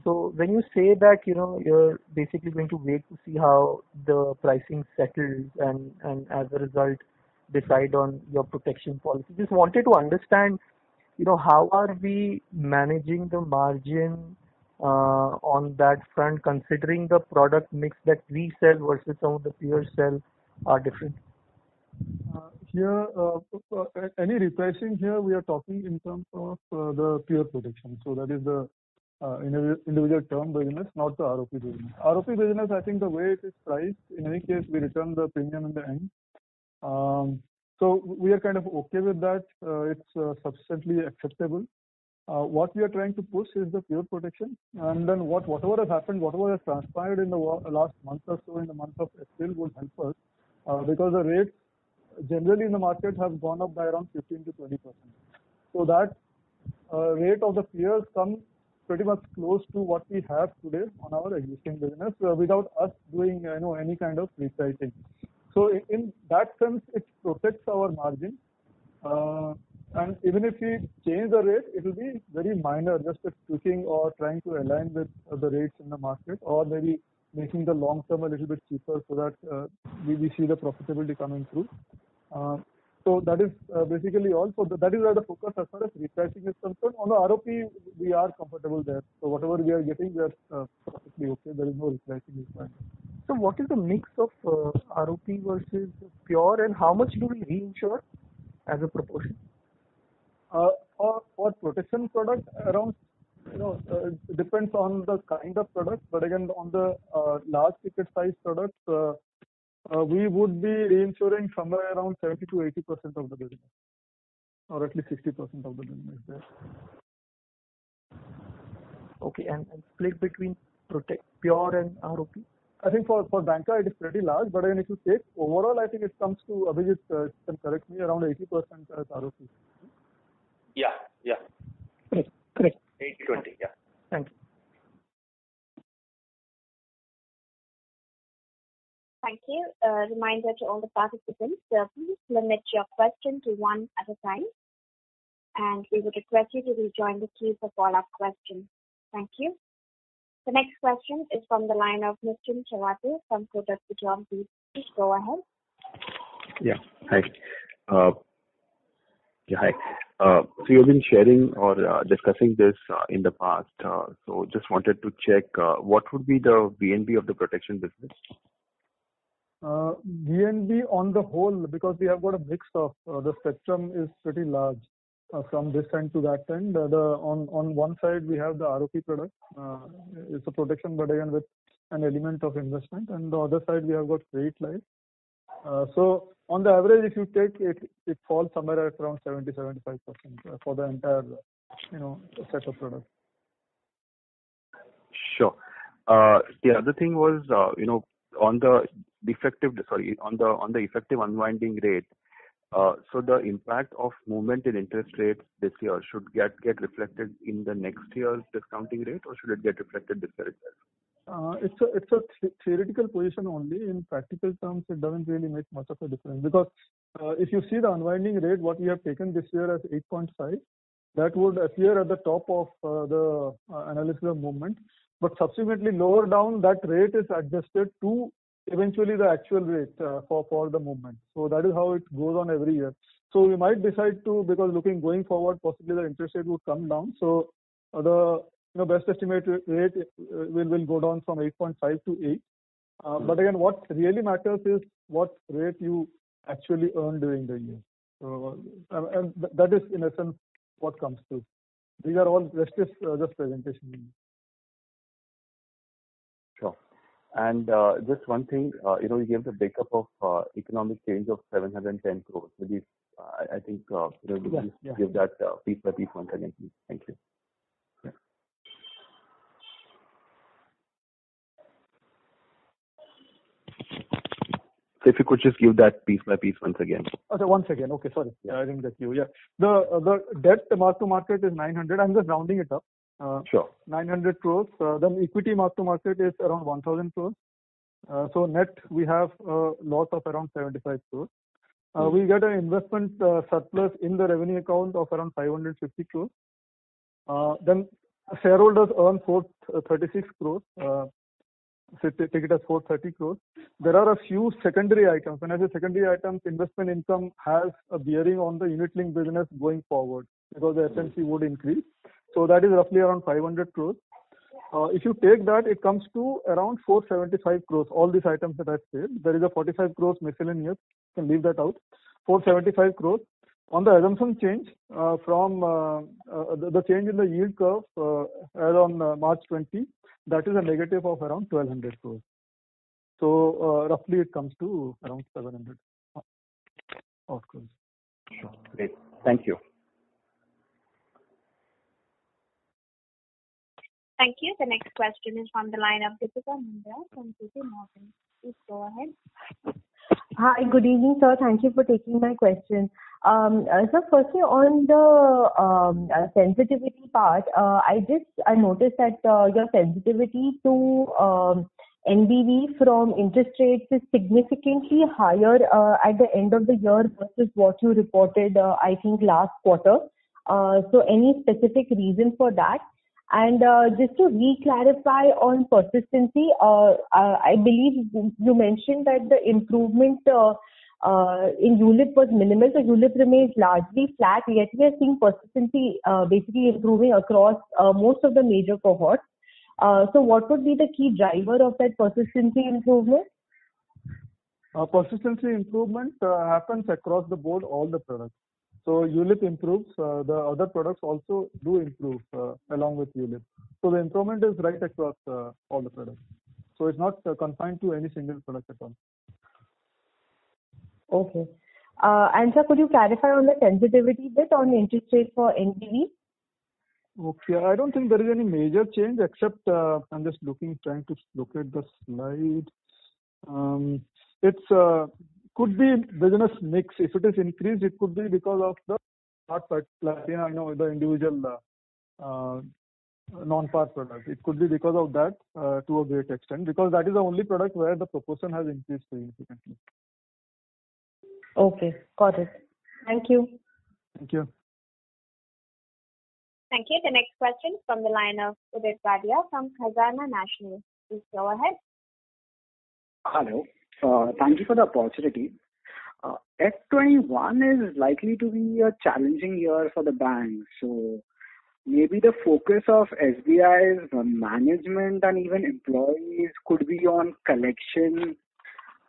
So when you say that you're basically going to wait to see how the pricing settles and as a result decide on your protection policy, just wanted to understand how are we managing the margin on that front, considering the product mix that we sell versus some of the peers sell are different? Here, any repricing here, we are talking in terms of the pure protection. So that is the individual term business, not the ROP business. ROP business, I think the way it is priced, in any case, we return the premium in the end. So we are kind of okay with that. It's sufficiently acceptable. What we are trying to push is the pure protection, and then whatever has happened, whatever has transpired in the last month or so, in the month of April, will help us because the rates generally in the market have gone up by around 15 to 20%. So that rate of the peers comes pretty much close to what we have today on our existing business without us doing any kind of repricing. So in that sense, it protects our margin. And even if we change the rate, it will be very minor, just a tweaking or trying to align with the rates in the market, or maybe making the long term a little bit cheaper so that we see the profitability coming through. So that is basically all. So that is where the focus as far as repricing is concerned. On the ROP, we are comfortable there. So whatever we are getting, we are perfectly okay. There is no repricing required. So what is the mix of ROP versus pure, and how much do we reinsure as a proportion? For protection product, around it depends on the kind of product. But again, on the large ticket size products, we would be reinsuring somewhere around 70 to 80% of the business, or at least 60% of the business there. Okay, and split between pure and ROP? I think for banca it is pretty large, but again, if you take overall, I think it comes to, Abhijit, you can correct me, around 80% as ROP. Yeah. Correct. 80-20, yeah. Thank you. Thank you. Reminder to all the participants, please limit your question to one at a time. And we would request you to rejoin the queue for follow-up questions. Thank you. The next question is from the line of Nischint Chawathe from Kotak Securities. Please go ahead. Yeah. Hi. So you've been sharing or discussing this in the past. So just wanted to check what would be the VNB of the protection business? VNB on the whole, because we have got a mix of the spectrum is pretty large from this end to that end. On one side we have the ROP product, it's a protection, but again with an element of investment, and the other side we have got credit life. So on the average, if you take it, it falls somewhere at around 70-75% for the entire set of products. Sure. The other thing was on the effective unwinding rate. So the impact of movement in interest rates this year should get reflected in the next year's discounting rate, or should it get reflected this year itself? It's a theoretical position only. In practical terms, it doesn't really make much of a difference, because if you see the unwinding rate, what we have taken this year as 8.5, that would appear at the top of the analysis of movement. But subsequently lower down, that rate is adjusted to eventually the actual rate for the movement. So that is how it goes on every year. So we might decide to, because going forward, possibly the interest rate would come down. So the best estimate rate will go down from 8.5 to 8. But again, what really matters is what rate you actually earn during the year. So, and that is in essence what comes through. These are all just presentation. Sure. And just one thing, you gave the breakup of economic change of 710 crores. Maybe I think give that piece by piece once again, please. Thank you. Yeah. So if you could just give that piece by piece once again. Okay, once again. Okay, sorry. Yeah, I didn't get you. Yeah, the debt mark to market is 900. I'm just rounding it up. Sure. 900 crores. Then equity mark to market is around 1,000 crores. So net we have a loss of around 75 crores. We get an investment surplus in the revenue account of around 550 crores. Then shareholders earn 436 crores. So take it as 430 crores. There are a few secondary items. When I say secondary items, investment income has a bearing on the unit-linked business going forward because the FMC would increase. So that is roughly around 500 crores. If you take that, it comes to around 475 crores. All these items that I've said. There is a 45 crores miscellaneous. You can leave that out. 475 crores. On the assumption change from the change in the yield curve as on March 20, that is a negative of around 1,200 crores. So roughly it comes to around 700 crores. Sure. Great. Thank you. Thank you. The next question is from the line of Deepika Mundra from JP Morgan. Please go ahead. Hi, good evening, sir. Thank you for taking my question. So firstly, on the sensitivity part, I noticed that your sensitivity to NBV from interest rates is significantly higher at the end of the year versus what you reported, I think, last quarter. So any specific reason for that? And just to re-clarify on persistency, I believe you mentioned that the improvement in ULIP was minimal, so ULIP remains largely flat, yet we are seeing persistency basically improving across most of the major cohorts. So what would be the key driver of that persistency improvement? Persistency improvement happens across the board, all the products. So ULIP improves, the other products also do improve along with ULIP. So the improvement is right across all the products. So it's not confined to any single product at all. Okay. And sir, could you clarify on the sensitivity bit on interest rate for NBV? Okay, I don't think there is any major change except I'm just trying to locate the slide. It's could be business mix. If it is increased, it could be because of the Platina, the individual non-par product. It could be because of that to a great extent, because that is the only product where the proportion has increased significantly. Okay, got it. Thank you. Thank you. Thank you. The next question is from the line of Udit Gadia from Khazanah National. Please go ahead. Hello. Thank you for the opportunity. F21 is likely to be a challenging year for the bank. So maybe the focus of SBI's management and even employees could be on collection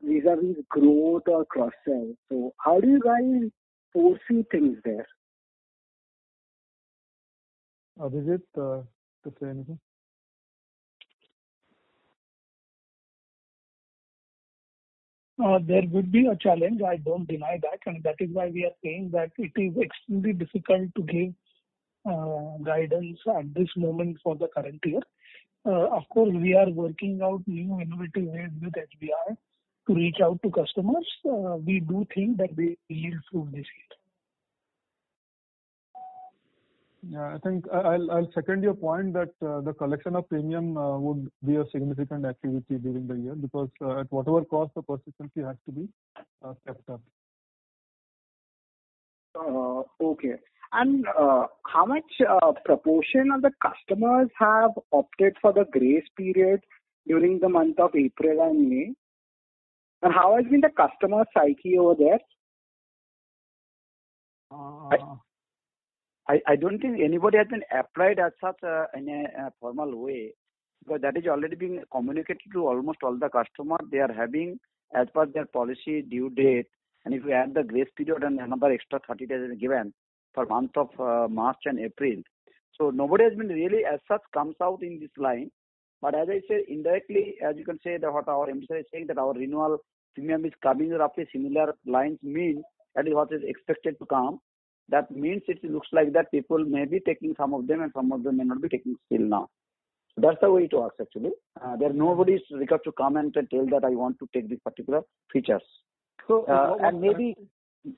vis-a-vis growth or cross-sell. So how do you guys foresee things there? Abhijit, to say anything? There would be a challenge. I don't deny that, and that is why we are saying that it is extremely difficult to give guidance at this moment for the current year. Of course, we are working out new innovative ways with SBI to reach out to customers. We do think that they will yield fruit this year. Yeah, I think I'll second your point that the collection of premium would be a significant activity during the year because at whatever cost the persistency has to be kept up. Okay. And how much proportion of the customers have opted for the grace period during the month of April and May? And how has been the customer psyche over there? I don't think anybody has been applied as such in a formal way. because that is already being communicated to almost all the customers. They are having, as per their policy, due date, and if you add the grace period and another extra 30 days is given for month of March and April. So nobody has been really as such comes out in this line. But as I said, indirectly, as you can say that what our MD is saying, that our renewal premium is coming roughly similar lines mean that is what is expected to come. That means it looks like that people may be taking some of them and some of them may not be taking still now. So that's the way it works actually. There nobody is required to come and tell that I want to take these particular features. So and maybe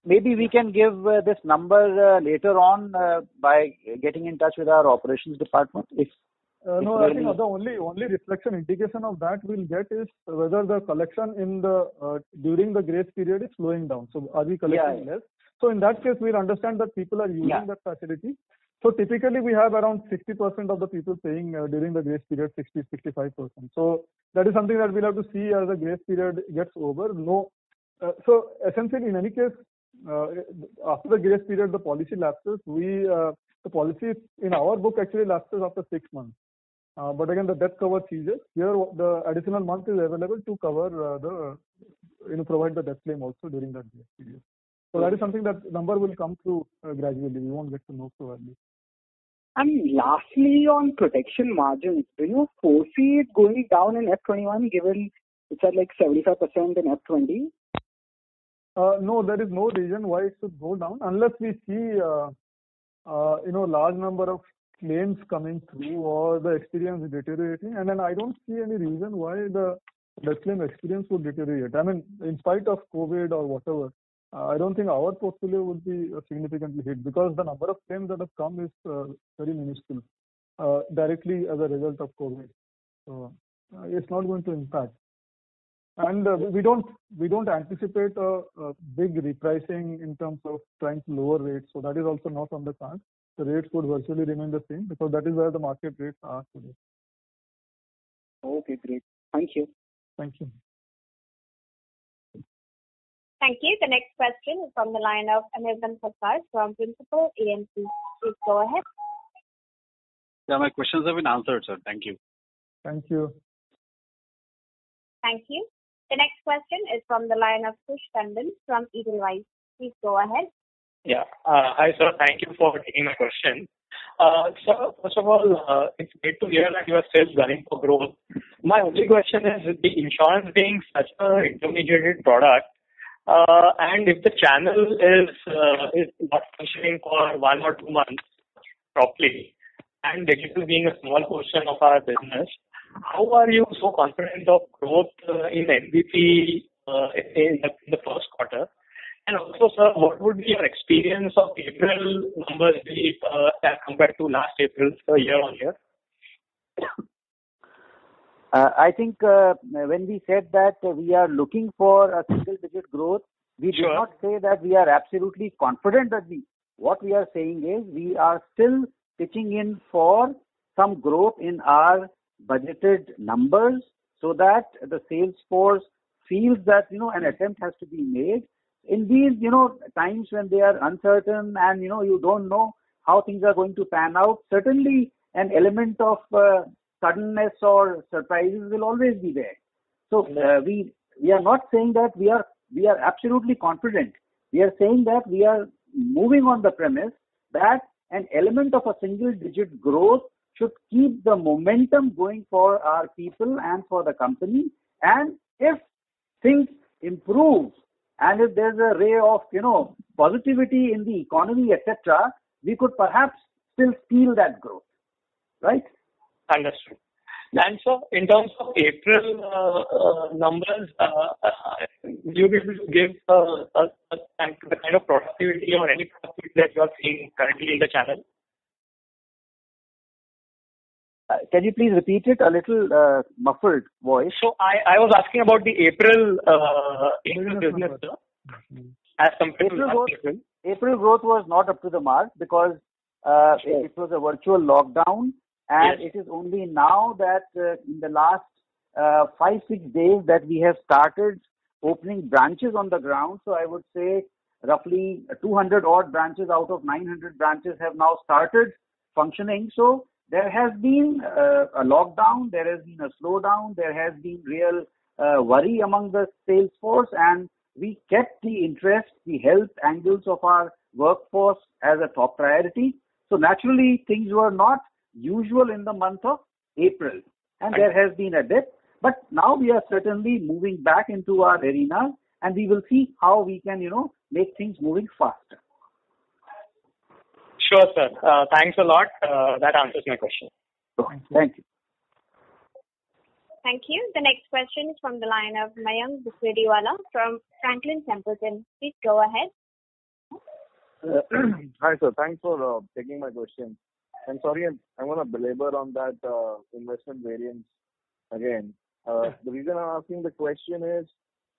we can give this number later on by getting in touch with our operations department. No, I think the only reflection indication of that we'll get is whether the collection in the during the grace period is slowing down. So are we collecting less? So in that case, we'll understand that people are using that facility. So typically we have around 60% of the people paying during the grace period, 65%. So that is something that we'll have to see as the grace period gets over. So essentially, in any case, after the grace period, the policy lapses. The policy in our book actually lapses after 6 months. But again, the death cover ceases. Here, the additional month is available to cover provide the death claim also during that grace period. So that is something that number will come through gradually. We won't get to know so early. And lastly, on protection margins, do you foresee it going down in F21 given it's at like 75% in F20? No, there is no reason why it should go down unless we see large number of claims coming through or the experience deteriorating, and then I don't see any reason why the death claim experience would deteriorate. I mean, in spite of COVID or whatever, I don't think our portfolio would be significantly hit because the number of claims that have come is very minuscule directly as a result of COVID. So it's not going to impact. And we don't anticipate a big repricing in terms of trying to lower rates. So that is also not on the cards. The rates would virtually remain the same because that is where the market rates are today. Okay, great. Thank you. Thank you. Thank you. The next question is from the line of Anirban Prasad from Principal AMC. Please go ahead. Yeah, my questions have been answered, sir. Thank you. Thank you. Thank you. The next question is from the line of Kush Tandon from Edelweiss. Please go ahead. Yeah. Hi, sir. Thank you for taking my question. Sir, first of all, it's great to hear that you are still gunning for growth. My only question is, the insurance being such an intermediated product, and if the channel is not functioning for 1 or 2 months properly, and digital being a small portion of our business, how are you so confident of growth in NBP in the first quarter? And also, sir, what would be your experience of April numbers as compared to last April, year on year? I think when we said that we are looking for a single-digit growth, we did not say that we are absolutely confident that what we are saying is we are still pitching in for some growth in our budgeted numbers so that the sales force feels that, an attempt has to be made. In these, times when they are uncertain and, you don't know how things are going to pan out, certainly an element of suddenness or surprises will always be there. So we are not saying that we are absolutely confident. We are saying that we are moving on the premise that an element of a single-digit growth should keep the momentum going for our people and for the company. And if things improve and if there's a ray of, positivity in the economy, etc., we could perhaps still steal that growth. Right? Understood. And so, in terms of April numbers, will you be able to give the kind of productivity or any productivity that you are seeing currently in the channel? Can you please repeat it? A little muffled voice. So I was asking about the April business, sir. As compared to last April. April growth was not up to the mark because it was a virtual lockdown, and it is only now that in the last 5-6 days that we have started opening branches on the ground. So I would say roughly 200 odd branches out of 900 branches have now started functioning. So there has been a lockdown, there has been a slowdown, there has been real worry among the sales force, and we kept the interest, the health angles of our workforce as a top priority. So naturally, things were not usual in the month of April, and there has been a dip. But now we are certainly moving back into our arena, and we will see how we can, make things moving faster. Sure, sir. Thanks a lot. That answers my question. Thank you. Thank you. The next question is from the line of Mayank Bukrediwala from Franklin Templeton. Please go ahead. Hi, sir. Thanks for taking my question. I'm sorry, I want to belabor on that investment variance again. The reason I'm asking the question is,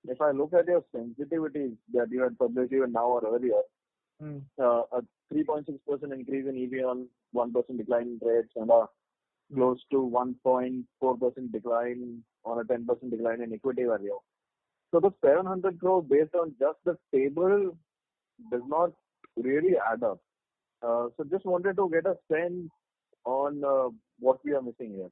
if I look at your sensitivities that you had published even now or earlier, a 3.6% increase in EV on 1% decline in rates and a close to 1.4% decline on a 10% decline in equity value. So the 700 crore based on just the table does not really add up. So just wanted to get a sense on what we are missing here.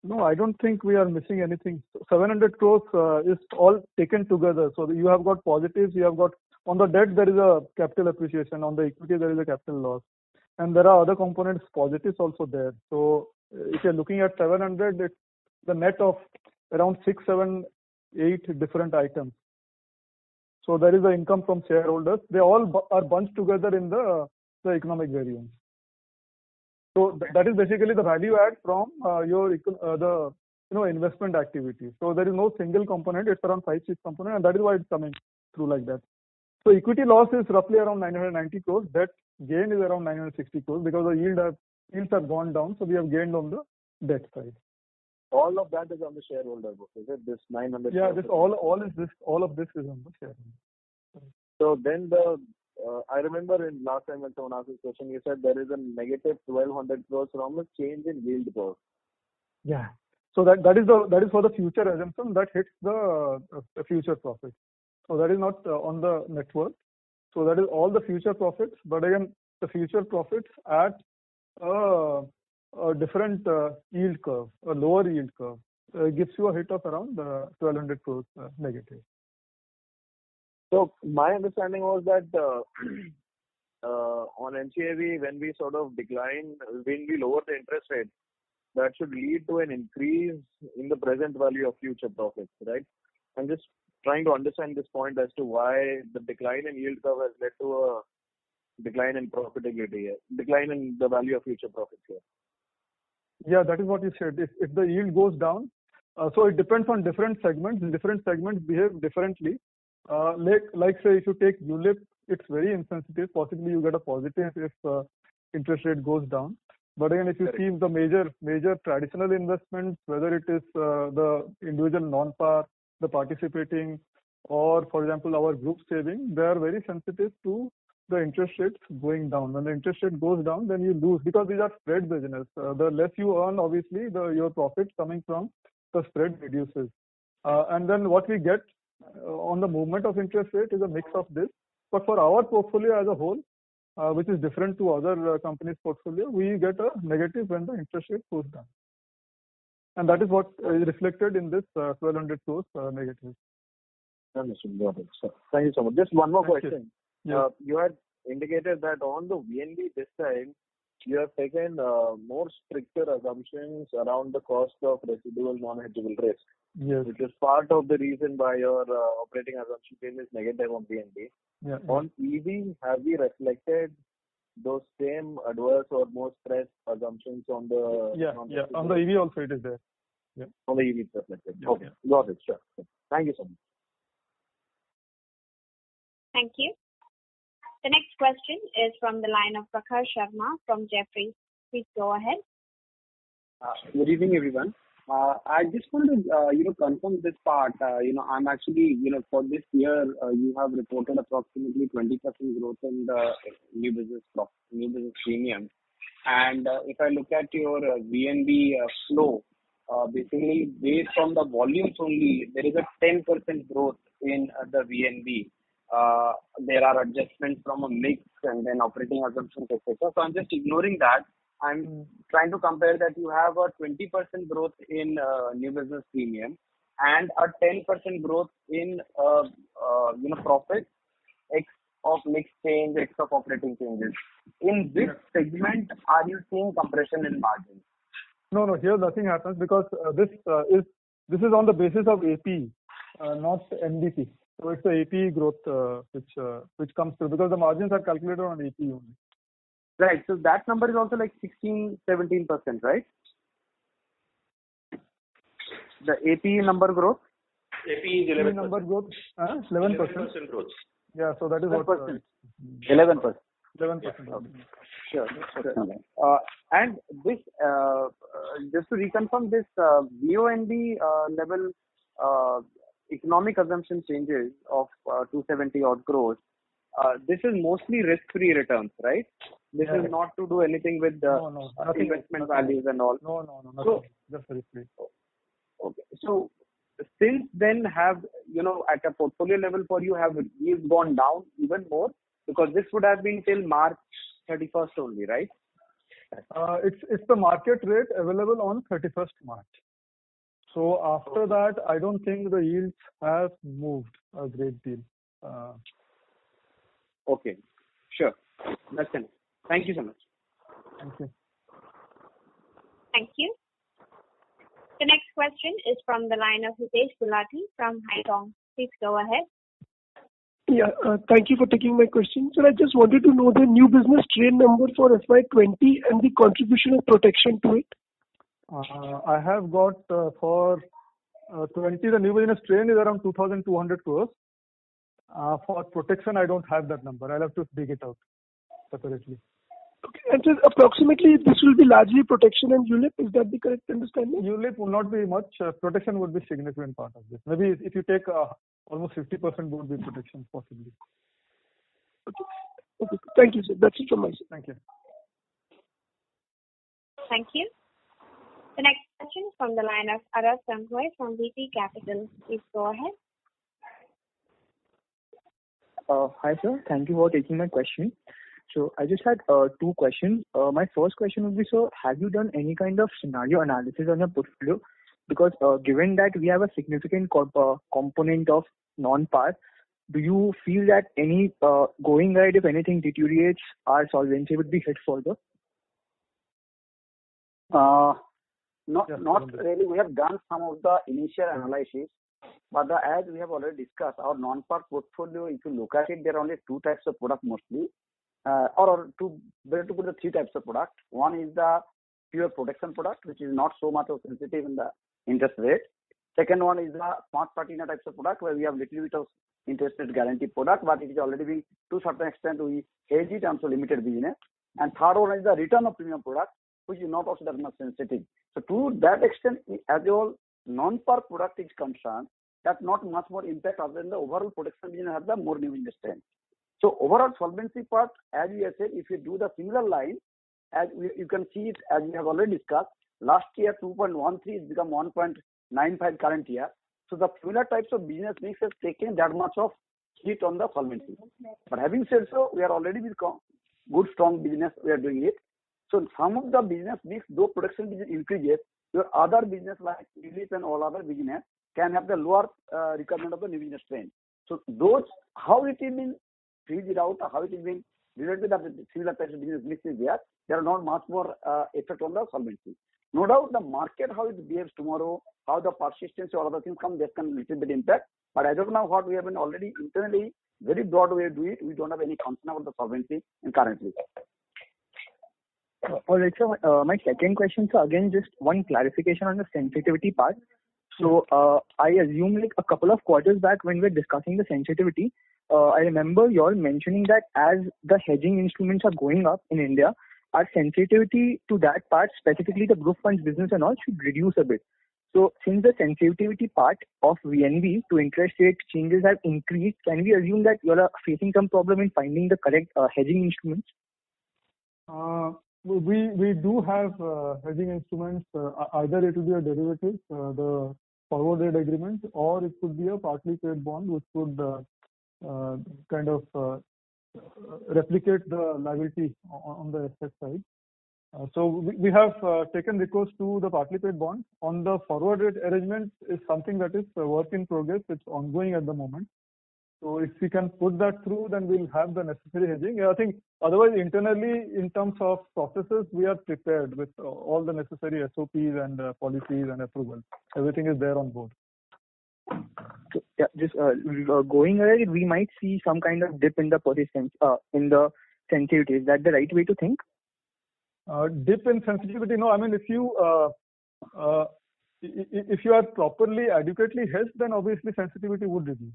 No, I don't think we are missing anything. 700 crores is all taken together. So you have got positives, you have got, on the debt there is a capital appreciation, on the equity there is a capital loss. And there are other components, positives also there. So if you're looking at 700, it's the net of around 6, 7, 8 different items. So there is the income from shareholders. They all are bunched together in the economic variance. So that is basically the value add from your investment activity. So there is no single component. It's around 5, 6 components, and that is why it's coming through like that. So equity loss is roughly around 990 crores. Debt gain is around 960 crores because the yields have gone down. So we have gained on the debt side. All of that is on the shareholder book, is it? This 900. Yeah, all of this is on the shareholder. So then I remember in last time when someone asked this question, you said there is a negative 1200 crores from a change in yield curve. Yeah. So that is for the future assumption that hits the future profit. So that is not on the net worth. So that is all the future profits. But again, the future profits at a different yield curve, a lower yield curve, gives you a hit of around 1200 crores negative. So my understanding was that on NCAV, when we sort of decline, when we lower the interest rate, that should lead to an increase in the present value of future profits, right? I'm just trying to understand this point as to why the decline in yield curve has led to a decline in profitability, decline in the value of future profits here. Yeah, that is what you said. If the yield goes down, so it depends on different segments. Different segments behave differently. Like say, if you take ULIP, it's very insensitive. Possibly you get a positive if interest rate goes down. But again, if you see the major traditional investments, whether it is the individual non-par, the participating, or for example our group saving, they are very sensitive to the interest rates going down. When the interest rate goes down, then you lose because these are spread business. The less you earn, obviously, your profit coming from the spread reduces. And then what we get on the movement of interest rate is a mix of this. But for our portfolio as a whole, which is different to other companies' portfolio, we get a negative when the interest rate goes down. And that is what is reflected in this 1200 crores negative. Understood. Got it. So, thank you so much. Just one more question. You had indicated that on the VNB this time, you have taken more stricter assumptions around the cost of residual non-hedgeable risk. Yes. Which is part of the reason why your operating assumption change is negative on VNB. Yeah. On EV, have we reflected those same adverse or more stressed assumptions on the on the EV also it is there. Yeah. On the EV it's reflected. Okay. Got it. Sure. Thank you so much. Thank you. The next question is from the line of Prakhar Sharma from Jefferies. Please go ahead. Good evening, everyone. I just wanted to confirm this part. I'm actually, for this year, you have reported approximately 20% growth in the new business premium. And if I look at your VNB flow, basically based on the volumes only, there is a 10% growth in the VNB. there are adjustments from a mix and then operating assumptions, etc. So I'm just ignoring that. I'm trying to compare that you have a 20% growth in new business premium and a 10% growth in profit X of mix change, X of operating changes. In this segment, are you seeing compression in margins? No, here nothing happens because this is on the basis of AP, not NBP. So it's the AP growth which comes through because the margins are calculated on AP only. Right. So that number is also like 16-17%, right? The AP number growth? AP is 11%. Number growth, 11%. 11% growth. Yeah, so that is 11%. what. 11%. 11%. Sure. And this, just to reconfirm, this VONB level economic assumption changes of 270 odd crores. This is mostly risk-free returns, right? This is not to do anything with investment values and all. No, nothing. Just risk-free. Okay. So since then, have at a portfolio level for you, have yields gone down even more? Because this would have been till March 31st only, right? It's the market rate available on 31st March. So after that, I don't think the yields have moved a great deal. Okay, sure. That's enough. Thank you so much. Thank you. Thank you. The next question is from the line of Hitesh Gulati from Haitong. Please go ahead. Yeah, thank you for taking my question. So I just wanted to know the new business strain number for FY20 and the contribution of protection to it. I have got for 20, the new business strain is around 2,200 crores. For protection, I don't have that number. I'll have to dig it out separately. Okay. And so approximately this will be largely protection and ULIP. Is that the correct understanding? ULIP will not be much. Protection would be significant part of this. Maybe if you take almost 50% would be protection possibly. Okay. Thank you, sir. That's it from my side. Thank you. Thank you. The next question is from the line of Aras Sanghoy from VP Capital. Please go ahead. Hi, sir. Thank you for taking my question. So I just had two questions. My first question would be, so have you done any kind of scenario analysis on your portfolio? Because given that we have a significant component of non-par, do you feel that any going ahead, if anything deteriorates, our solvency would be hit further? Not really. We have done some of the initial analysis, but as we have already discussed, our non-par portfolio, if you look at it, there are only two types of product mostly. Better to put the three types of product. One is the pure protection product, which is not so much of sensitive in the interest rate. Second one is the smart platina types of product where we have little bit of interest rate guarantee product, but it is already being to certain extent we hedge it and so limited business. And third one is the return of premium product, which is not also that much sensitive. So to that extent, as your non-par product is concerned, that's not much more impact other than the overall protection business have the more new investment. So overall solvency part, as we have said, if you do the similar line, you can see it as we have already discussed, last year 2.13 has become 1.95 current year. So the similar types of business mix has taken that much of hit on the solvency. But having said so, we are already with good strong business, we are doing it. So some of the business mix, though protection business increases, your other business like ULIP and all other business can have the lower requirement of the new business strain. So those, how it is been figured out, how it is being related to the similar types of business mix is there are not much more effect on the solvency. No doubt the market, how it behaves tomorrow, how the persistency or other things come, that can little bit impact. But I don't know what we have been already internally, very broad way to do it. We don't have any concern about the solvency currently. All right, so my second question, so again, just one clarification on the sensitivity part. So I assume like a couple of quarters back when we were discussing the sensitivity, I remember you all mentioning that as the hedging instruments are going up in India, our sensitivity to that part, specifically the group funds business and all, should reduce a bit. So since the sensitivity part of VNB to interest rate changes have increased, can we assume that you all are facing some problem in finding the correct hedging instruments? We do have hedging instruments. Either it will be a derivative, the forward rate agreement, or it could be a partly paid bond, which could kind of replicate the liability on the asset side. So we have taken recourse to the partly paid bond. On the forward rate arrangement is something that is a work in progress. It's ongoing at the moment. So if we can put that through, then we'll have the necessary hedging. I think otherwise internally in terms of processes, we are prepared with all the necessary SOPs and policies and approvals. Everything is there on board. So, yeah, just going ahead, we might see some kind of dip in the in the sensitivity. Is that the right way to think? Dip in sensitivity? No. I mean, if you are properly adequately hedged, then obviously sensitivity would reduce.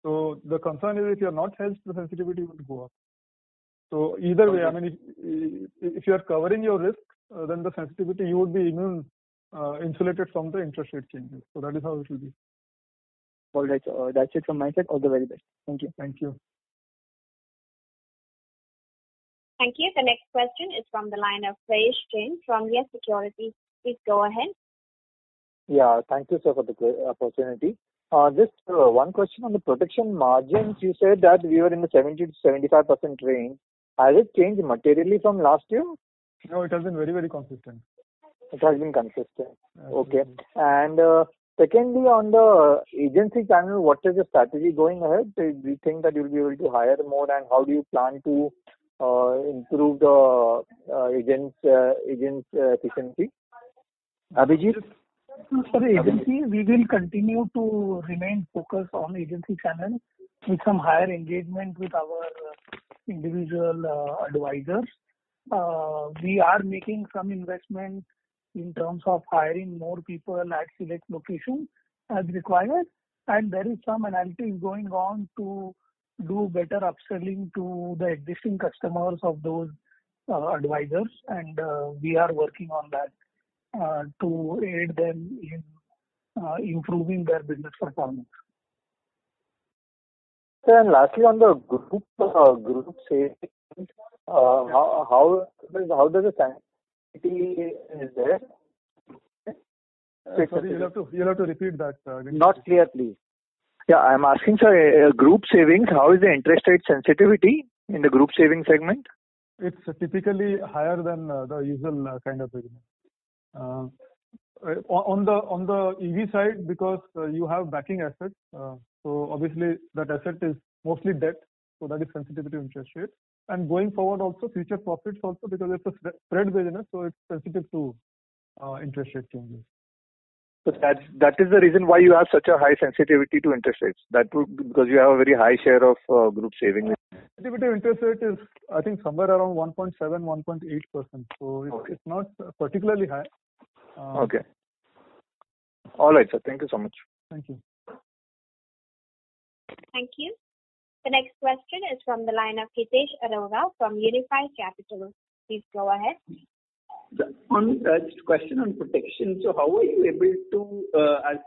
So the concern is if you are not hedged, the sensitivity would go up. So either way, I mean, if you are covering your risk, then the sensitivity you would be insulated from the interest rate changes. So that is how it will be. All right. That's it from my side. All the very best. Thank you. Thank you. Thank you. The next question is from the line of Prayesh Jain from Yes Securities. Please go ahead. Yeah, thank you, sir, for the opportunity. Just one question on the protection margins. You said that we were in the 70 to 75% range. Has it changed materially from last year? No, it has been very, very consistent. It has been consistent. Okay. And secondly, on the agency channel, what is the strategy going ahead? Do you think that you'll be able to hire more, and how do you plan to improve the agents' efficiency? Abhijit? For the agency, we will continue to remain focused on agency channel with some higher engagement with our individual advisors. We are making some investment in terms of hiring more people at select locations as required, and there is some analytics going on to do better upselling to the existing customers of those advisors, and we are working on that to aid them in improving their business performance. Sir, and lastly, on the group savings, how does the sensitivity is there? Sorry, you'll have to repeat that again. Not clear, please. Yeah, I'm asking, sir, group savings, how is the interest rate sensitivity in the group savings segment? It's typically higher than the usual kind of business. On the EV side, because you have backing assets, so obviously that asset is mostly debt, so that is sensitive to interest rate. And going forward also, future profits also, because it's a spread business, so it's sensitive to interest rate changes. So that is the reason why you have such a high sensitivity to interest rates. That would because you have a very high share of group savings. Sensitivity to interest rate is, I think, somewhere around 1.7, 1.8%. So it's not particularly high. Okay. All right, sir. Thank you so much. Thank you. Thank you. The next question is from the line of Hitesh Arora from Unifi Capital. Please go ahead. On just a question on protection. So how are you able to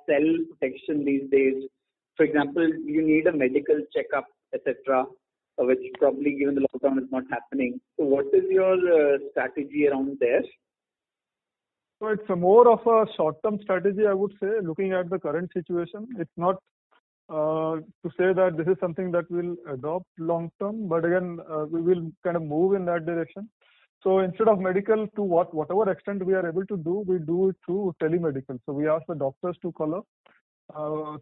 sell protection these days? For example, you need a medical checkup, etc., which probably given the lockdown is not happening. So what is your strategy around there? So it's more of a short-term strategy, I would say, looking at the current situation. It's not to say that this is something that we'll adopt long-term, but again, we will kind of move in that direction. So instead of medical, to whatever extent we are able to do, we do it through telemedical. So we ask the doctors to call up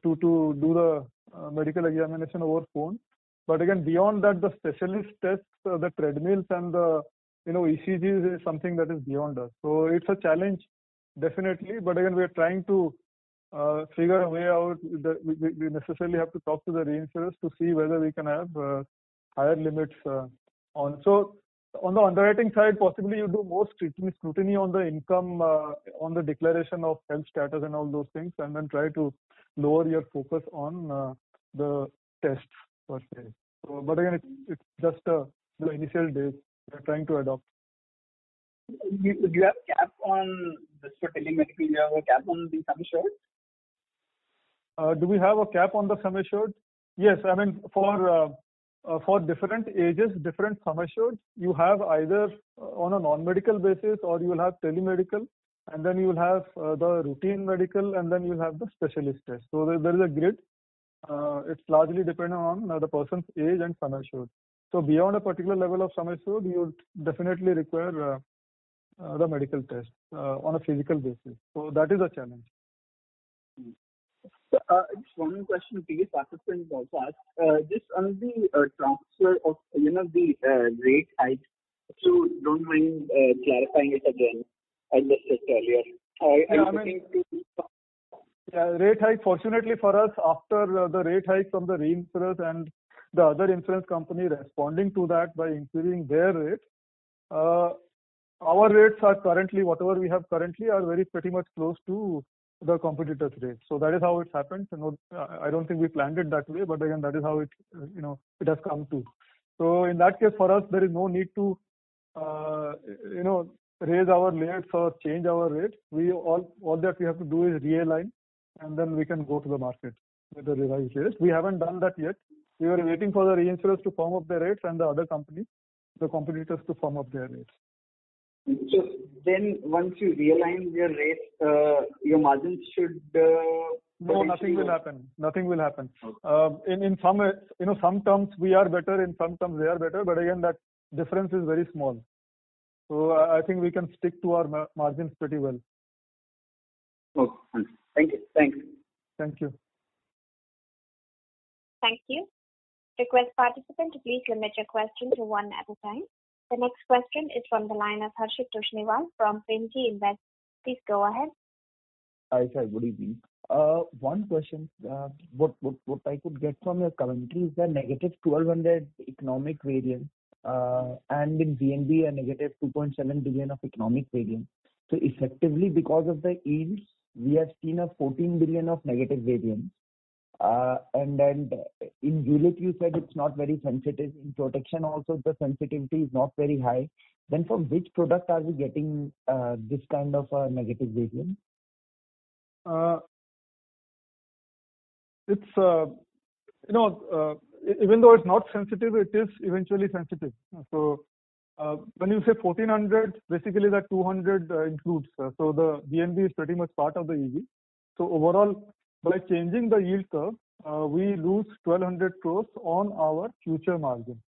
to do the medical examination over phone. But again, beyond that, the specialist tests, the treadmills and the ECGs is something that is beyond us. So it's a challenge, definitely. But again, we are trying to figure a way out that we necessarily have to talk to the reinsurers to see whether we can have higher limits on. So on the underwriting side, possibly you do more scrutiny on the income, on the declaration of health status and all those things, and then try to lower your focus on the tests per se. So, but again, it's just the initial days. We're trying to adopt. Do you have a cap on this for telemedical? Do you have a cap on the sum assured? Do we have a cap on the sum assured? Yes. I mean, for different ages, different sum assured, you have either on a non-medical basis or you will have telemedical, and then you will have the routine medical, and then you will have the specialist test. So there is a grid. it's largely dependent on the person's age and sum assured. So beyond a particular level of sum assured, you would definitely require the medical test on a physical basis. So that is a challenge. So, just one question previous participants also asked, just on the transfer of, the rate hike, if you don't mind clarifying it again, I missed it earlier. Rate hike, fortunately for us, after the rate hike from the reinsurers and the other insurance company responding to that by increasing their rates, our rates are currently, whatever we have currently, are pretty much close to the competitors' rates. So that is how it's happened. I don't think we planned it that way, but again, that is how it, it has come to. So in that case, for us, there is no need to, raise our rates or change our rates. All that we have to do is realign, and then we can go to the market with the revised rates. We haven't done that yet. We were waiting for the reinsurers to firm up their rates and the other companies, the competitors, to firm up their rates. So then, once you realign your rates, your margins should. No, nothing will happen. Nothing will happen. In some terms we are better. In some terms they are better. But again, that difference is very small. So I think we can stick to our margins pretty well. Okay. Thank you. Thanks. Thank you. Thank you. Request participant to please limit your question to one at a time. The next question is from the line of Harshit Toshniwal from Premji Invest. Please go ahead. Hi, sir. Good evening. One question. What I could get from your commentary is the negative 1200 economic variance, and in VNB a negative 2.7 billion of economic variance. So effectively, because of the yields, we have seen a 14 billion of negative variance. And then in ULIP, you said it's not very sensitive. In protection also, the sensitivity is not very high. Then from which product are we getting this kind of negative variance? It's even though it's not sensitive, it is eventually sensitive. So when you say 1400, basically that 200 includes. So the VNB is pretty much part of the EV. So overall, by changing the yield curve, we lose 1200 crores on our future margin.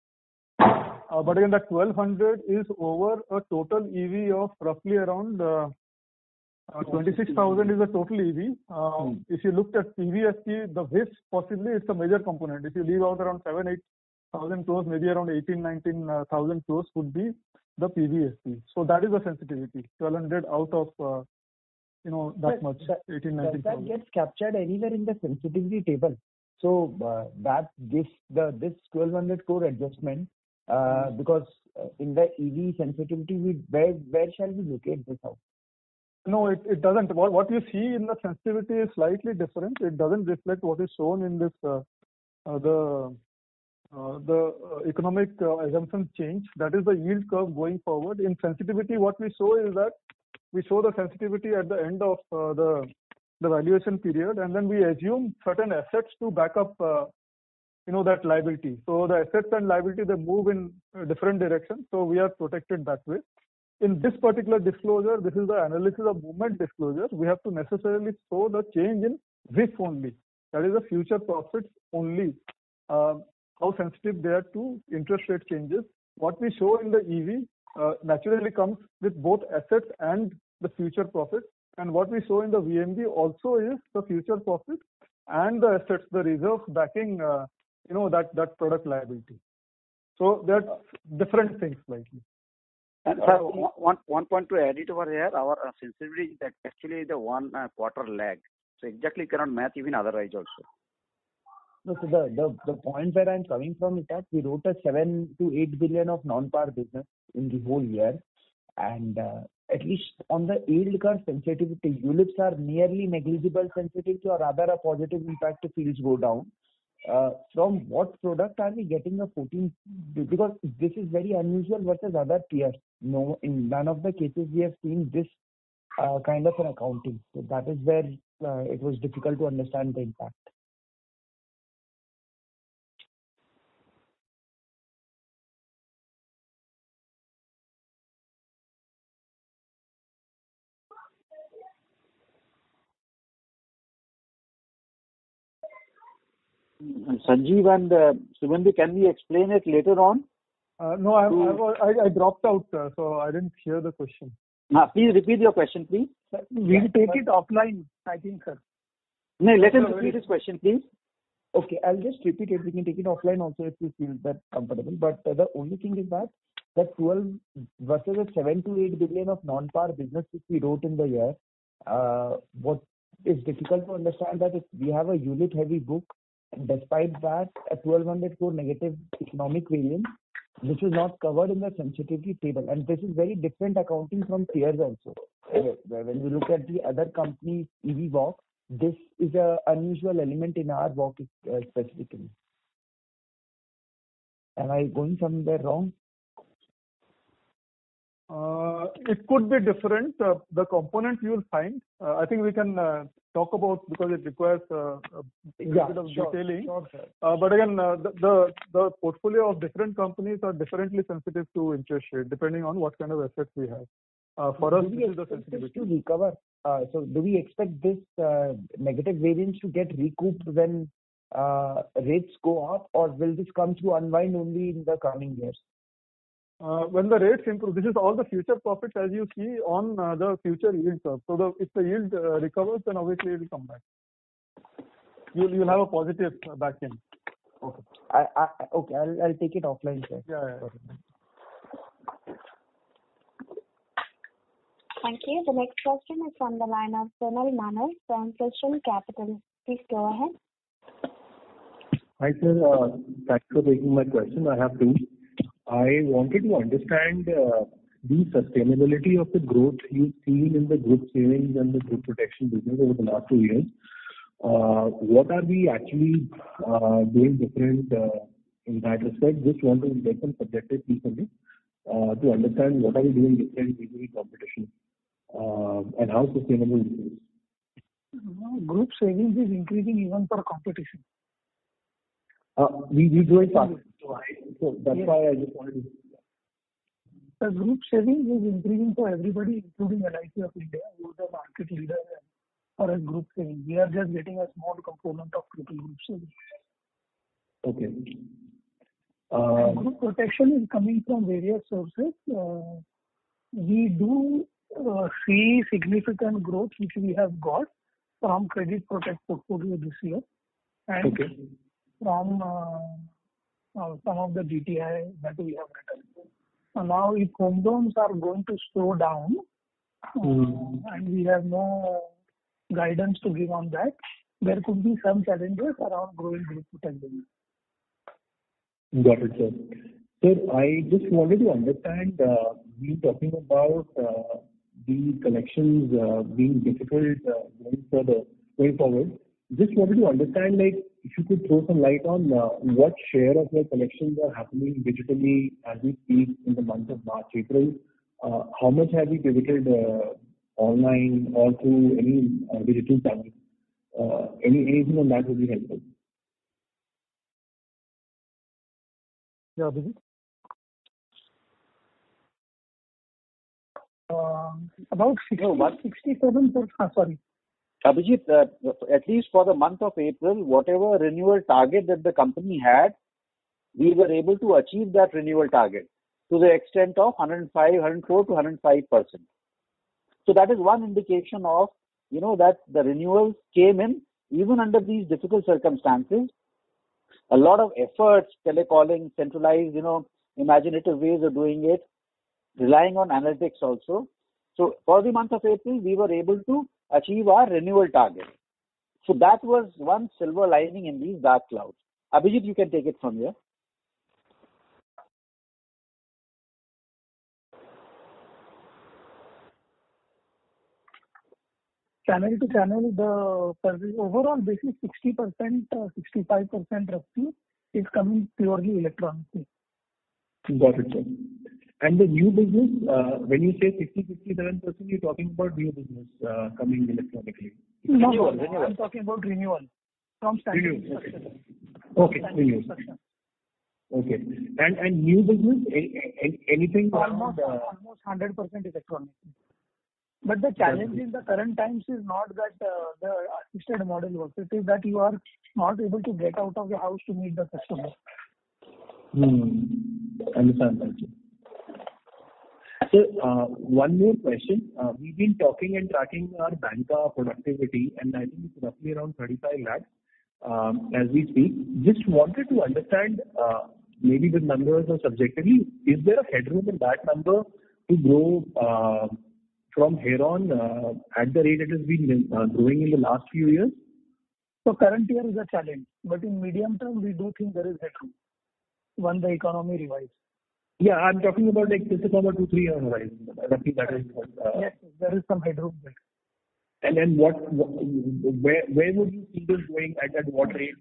But again, that 1200 is over a total EV of roughly around 26,000 is the total EV. If you looked at PVSP, the WIS possibly it's a major component. If you leave out around 7,000-8,000 crores, maybe around 18,000-19,000 crores would be the PVSP. So that is the sensitivity. 1200 out of that much. 18,000-19,000. That gets captured anywhere in the sensitivity table. So that gives this 1200 crore adjustment because in the EV sensitivity, where shall we locate this out? No, it doesn't. What you see in the sensitivity is slightly different. It doesn't reflect what is shown in this the economic assumption change. That is the yield curve going forward. In sensitivity, what we show is that we show the sensitivity at the end of the valuation period, and then we assume certain assets to back up that liability. So the assets and liability, they move in different directions. So we are protected that way. In this particular disclosure, this is the analysis of movement disclosure. We have to necessarily show the change in WIF only. That is the future profits only. How sensitive they are to interest rate changes. What we show in the EV naturally comes with both assets and the future profits. And what we show in the VNB also is the future profit and the assets, the reserves backing, that product liability. So they're different things slightly. And one point to add it over here, our sensitivity is actually the 1 quarter lag. So exactly cannot match even otherwise also. No, so the point where I'm coming from is that we wrote a 7 to 8 billion of non-par business in the whole year, and at least on the yield curve sensitivity, ULIPs are nearly negligible sensitivity or rather a positive impact if yields go down. From what product are we getting a 14? Because this is very unusual versus other peers. No, in none of the cases we have seen this kind of an accounting. So that is where it was difficult to understand the impact. Sanjeev and Sugandhi, can we explain it later on? No, I dropped out, so I didn't hear the question. Please repeat your question, please. We'll take it offline, I think, sir. No, let him repeat his question, please. Okay, I'll just repeat it. We can take it offline also if you feel that comfortable. But the only thing is that 12 versus the 7 to 8 billion of non-par business which we wrote in the year, what is difficult to understand that if we have a unit-heavy book, and despite that, a 1,200 crore negative economic variance, which is not covered in the sensitivity table. And this is very different accounting from peers also. When we look at the other companies' EV walk, this is an unusual element in our walk specifically. Am I going somewhere wrong? It could be different. The component you will find, I think we can talk about because it requires a bit of detailing. Sure, but again, the portfolio of different companies are differently sensitive to interest rate depending on what kind of assets we have. For us, this is the sensitivity. To recover. So do we expect this negative variance to get recouped when rates go up, or will this come to unwind only in the coming years? When the rates improve, this is all the future profits as you see on the future yield curve. So if the yield recovers, then obviously it will come back. You'll have a positive back end. Okay. Okay. I'll take it offline, sir. Yeah. Thank you. The next question is from the line of Sonal Manal from Christian Capital. Please go ahead. Hi, sir. Thanks for taking my question. I have two. I wanted to understand the sustainability of the growth you've seen in the group savings and the group protection business over the last 2 years. What are we actually doing different in that respect? Just want to get some subjective piece on it to understand what are we doing different vis-a-vis competition and how sustainable this is. Group savings is increasing even for competition. We do it fast. So that's why I just wanted to. The group savings is increasing for everybody, including LIC of India, who is the market leader for a group savings. We are just getting a small component of total group savings. Okay. Group protection is coming from various sources. We do see significant growth which we have got from Credit Protect portfolio this year, and from some of the GTI that we have written. Now, if home loans are going to slow down, and we have no guidance to give on that, there could be some challenges around growing group protection. Got it, sir. Sir, I just wanted to understand, we talking about the collections being difficult going forward. Just wanted to understand, like, if you could throw some light on what share of your collections are happening digitally as we speak in the month of March, April. How much have we pivoted online or through any digital channel? Anything on that would be helpful. Yeah, Abhijit. About 67%. Sorry. Abhijit, at least for the month of April, whatever renewal target that the company had, we were able to achieve that renewal target to the extent of 104 to 105%. So that is one indication of, that the renewals came in even under these difficult circumstances. A lot of efforts, telecalling, centralized, imaginative ways of doing it, relying on analytics also. So for the month of April, we were able to achieve our renewal target. So that was one silver lining in these dark clouds. Abhijit, you can take it from here. Channel to channel, the overall basis 60%, 65% roughly is coming purely electronically. Got it, sir. And the new business, when you say 60-67%, you're talking about new business coming electronically? No, I'm talking about renewal from standard instruction. Okay, renewal. Okay. And new business, anything? Almost 100% electronic. But the challenge in the current times is not that the assisted model works. It is that you are not able to get out of the house to meet the customer. Understand that. So, one more question. We've been talking and tracking our banker productivity, and I think it's roughly around 35 lakhs as we speak. Just wanted to understand, maybe the numbers or subjectively, is there a headroom in that number to grow from here on at the rate it has been growing in the last few years? So current year is a challenge, but in medium term, we do think there is headroom when the economy revives. Yeah, I'm talking about like this is about 2-3 year horizon. I think that is yes, there is some headroom there. And then where would you see this going at what rate?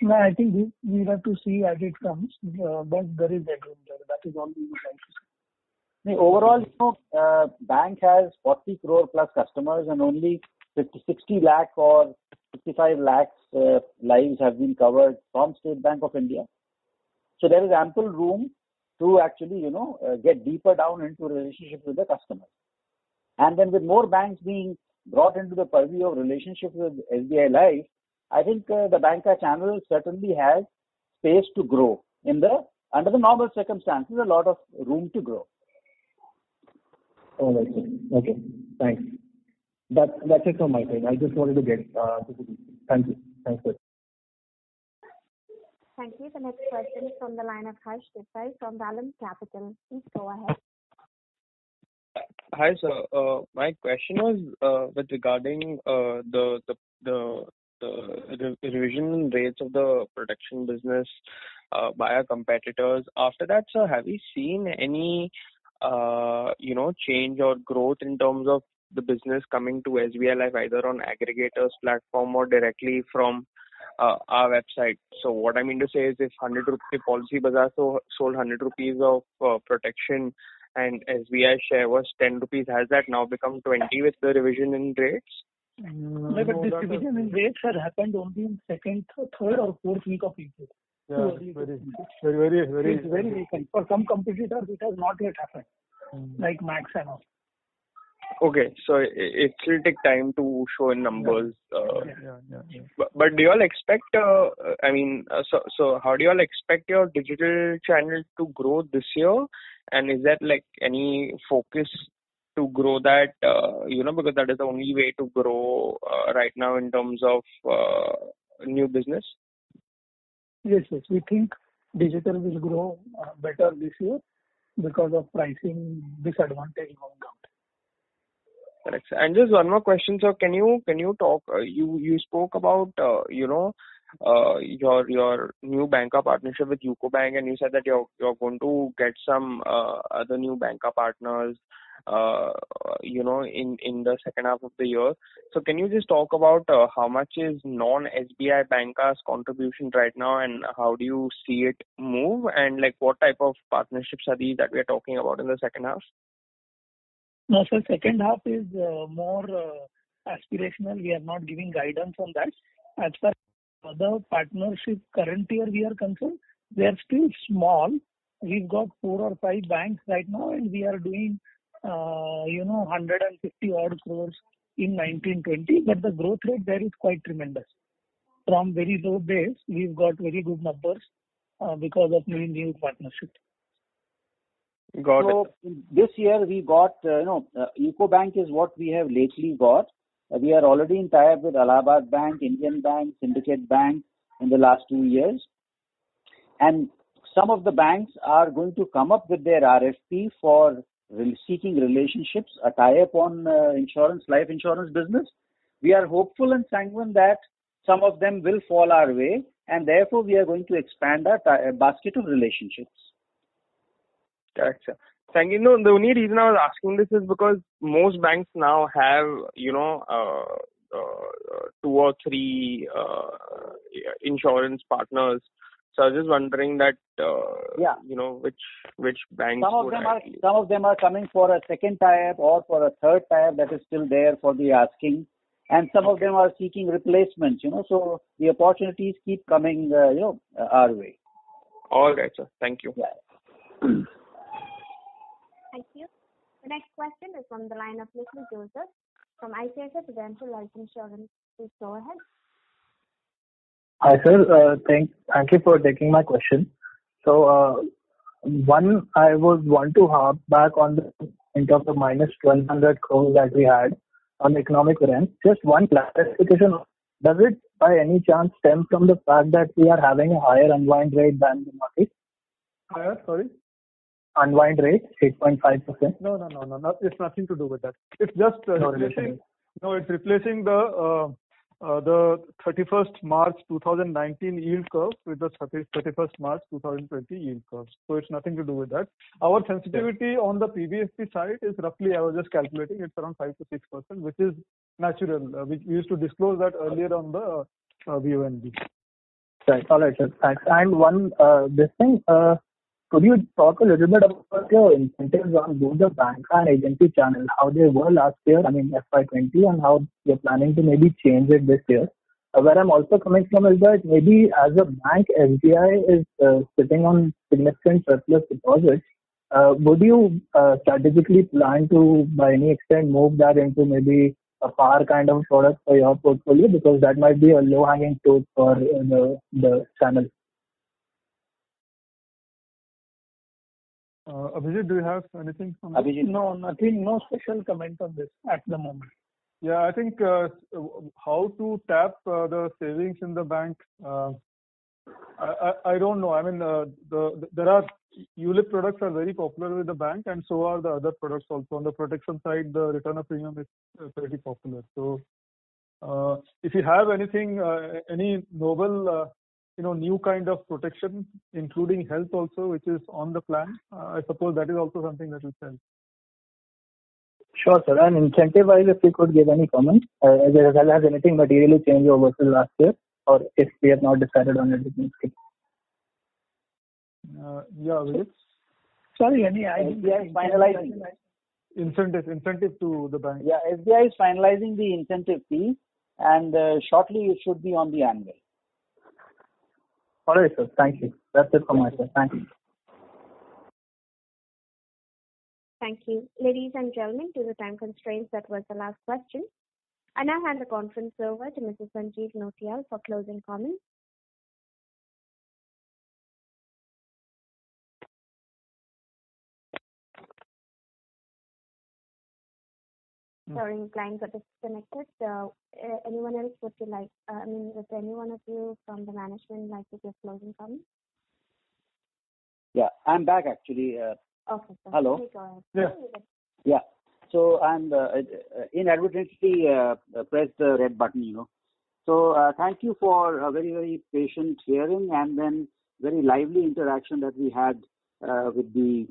No, I think we have to see as it comes, but there is headroom there. That is all we would like to say. Overall, bank has 40 crore plus customers and only 60 lakh or 55 lakhs lives have been covered from State Bank of India. So there is ample room to actually, get deeper down into relationship with the customers. And then with more banks being brought into the purview of relationship with SBI Life, I think the banker channel certainly has space to grow. Under the normal circumstances, a lot of room to grow. All right, sir. Okay, thanks. That's it from my side. I just wanted to get thank you. Thanks, sir. Thank you. The next question is from the line of Harsh Desai from Vallum Capital. Please go ahead. Hi, sir. My question was with regarding the revision rates of the protection business by our competitors. After that, sir, have you seen any change or growth in terms of the business coming to SBI Life either on aggregators platform or directly from our website? So what I mean to say is if 100 rupee Policybazaar sold 100 rupees of protection and SBI share was 10 rupees, has that now become 20 with the revision in rates? No, but this revision in rates had happened only in second, third or fourth week of April. Yeah, very It's very recent. For some competitors, it has not yet happened, like Max and all. Okay, so it will take time to show in numbers. But do you all expect, so how do you all expect your digital channel to grow this year? And is that like any focus to grow that, because that is the only way to grow right now in terms of new business? Yes. We think digital will grow better this year because of pricing disadvantage going down. Correct. And just one more question, sir. Can you talk? You spoke about your new banker partnership with UCO Bank, and you said that you're going to get some other new banker partners, in the second half of the year. So can you just talk about how much is non-SBI bankers' contribution right now, and how do you see it move, and like what type of partnerships are these that we are talking about in the second half? No, sir, second half is more aspirational. We are not giving guidance on that. As far as the partnership current year we are concerned, they are still small. We've got 4 or 5 banks right now, and we are doing 150 odd crores in 1920, but the growth rate there is quite tremendous. From very low base, we've got very good numbers because of new partnerships. So this year we got, UCO Bank is what we have lately got. We are already in tie-up with Allahabad Bank, Indian Bank, Syndicate Bank in the last 2 years. And some of the banks are going to come up with their RFP for seeking relationships, a tie-up on life insurance business. We are hopeful and sanguine that some of them will fall our way, and therefore we are going to expand our basket of relationships. Correct, sir. Thank you. No, the only reason I was asking this is because most banks now have, 2 or 3 insurance partners. So I was just wondering that, which banks Some of them are coming for a second tie-up or for a third tie-up that is still there for the asking. And some of them are seeking replacements, so the opportunities keep coming, our way. All right, sir. Thank you. Yeah. Thank you. The next question is from the line of Nikhil Joseph from ICICI Prudential Life Insurance. Please go ahead. Hi, sir. Thank you for taking my question. So, one, I would want to harp back on in terms of minus 1,200 crores that we had on economic variance. Just one clarification. Does it by any chance stem from the fact that we are having a higher unwind rate than the market? Higher, sorry? Unwind rate, 8.5%. No. It's nothing to do with that. It's just it's replacing the 31st March 2019 yield curve with the 31st March 2020 yield curve. So it's nothing to do with that. Our sensitivity on the PBFP side is roughly, I was just calculating, it's around 5 to 6%, which is natural. We used to disclose that earlier on the VONB. Right. All right, sir. Thanks. And one, could you talk a little bit about your incentives on both the bank and agency channel, how they were last year, FY20, and how you're planning to maybe change it this year? Where I'm also coming from is that maybe as a bank, SBI is sitting on significant surplus deposits. Would you strategically plan to, by any extent, move that into maybe a par kind of product for your portfolio? Because that might be a low-hanging fruit for the channel. Abhijit, do you have anything on this? No, nothing. No special comment on this at the moment. Yeah, I think how to tap the savings in the bank, I don't know. There are ULIP products are very popular with the bank, and so are the other products also. On the protection side, the return of premium is pretty popular. So, if you have anything, any novel, new kind of protection, including health also, which is on the plan, I suppose that is also something that will sell. Sure, sir. And incentive-wise, if you could give any comment, has anything materially changed over the last year, or if we have not decided on it? Vijay? Sorry, SBI is finalizing incentive to the bank. Yeah, SBI is finalizing the incentive fee, and shortly it should be on the annual. All right, sir. Thank you. That's it from my side. Thank you. Thank you. Ladies and gentlemen, due to time constraints, that was the last question. I now hand the conference over to Mrs. Sanjeev Nautiyal for closing comments. Sorry, line got disconnected. Anyone else would you like? Would any one of you from the management like to give closing comments? Yeah, I'm back actually. Okay. Sir. Hello. Yeah. So I'm inadvertently pressed the red button. So thank you for a very, very patient hearing and then very lively interaction that we had with the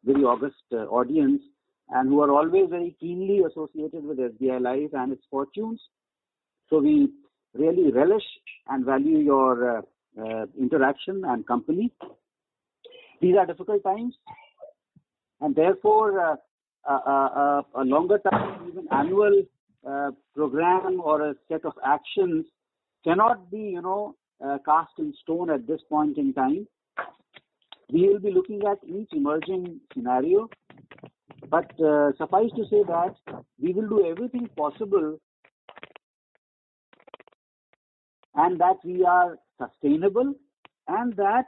very august audience, and who are always very keenly associated with SBI Life and its fortunes. So we really relish and value your interaction and company. These are difficult times, and therefore a longer term, even annual program or a set of actions cannot be, cast in stone at this point in time. We will be looking at each emerging scenario, but suffice to say that we will do everything possible and that we are sustainable and that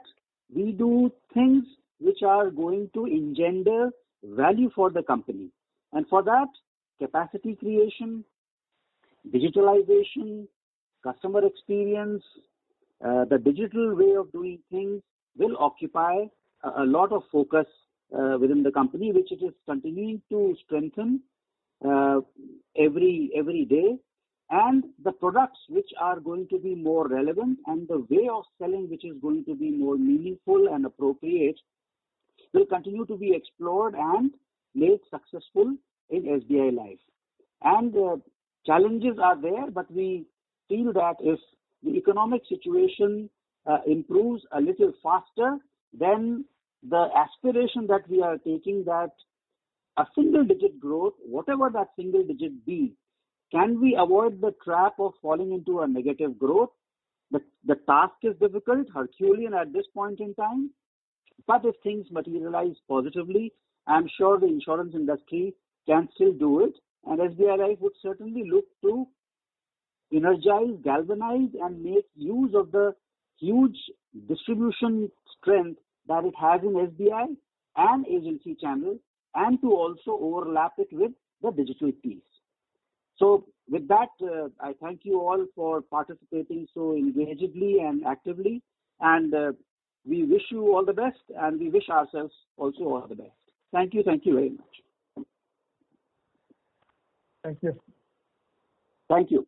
we do things which are going to engender value for the company. And for that, capacity creation, digitalization, customer experience, the digital way of doing things will occupy a lot of focus within the company, which it is continuing to strengthen every day. And the products which are going to be more relevant and the way of selling which is going to be more meaningful and appropriate will continue to be explored and made successful in SBI Life. And challenges are there, but we feel that if the economic situation improves a little faster, then the aspiration that we are taking, that a single digit growth, whatever that single digit be, can we avoid the trap of falling into a negative growth? The task is difficult, Herculean at this point in time, but if things materialize positively, I'm sure the insurance industry can still do it, and SBI Life would certainly look to energize, galvanize, and make use of the huge distribution strength that it has in SBI and agency channel, and to also overlap it with the digital piece. So with that, I thank you all for participating so engagedly and actively, and we wish you all the best, and we wish ourselves also all the best. Thank you very much. Thank you. Thank you.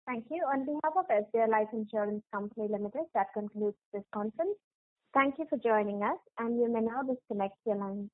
Thank you. On behalf of SBI Life Insurance Company Limited, that concludes this conference. Thank you for joining us, and you may now disconnect your lines.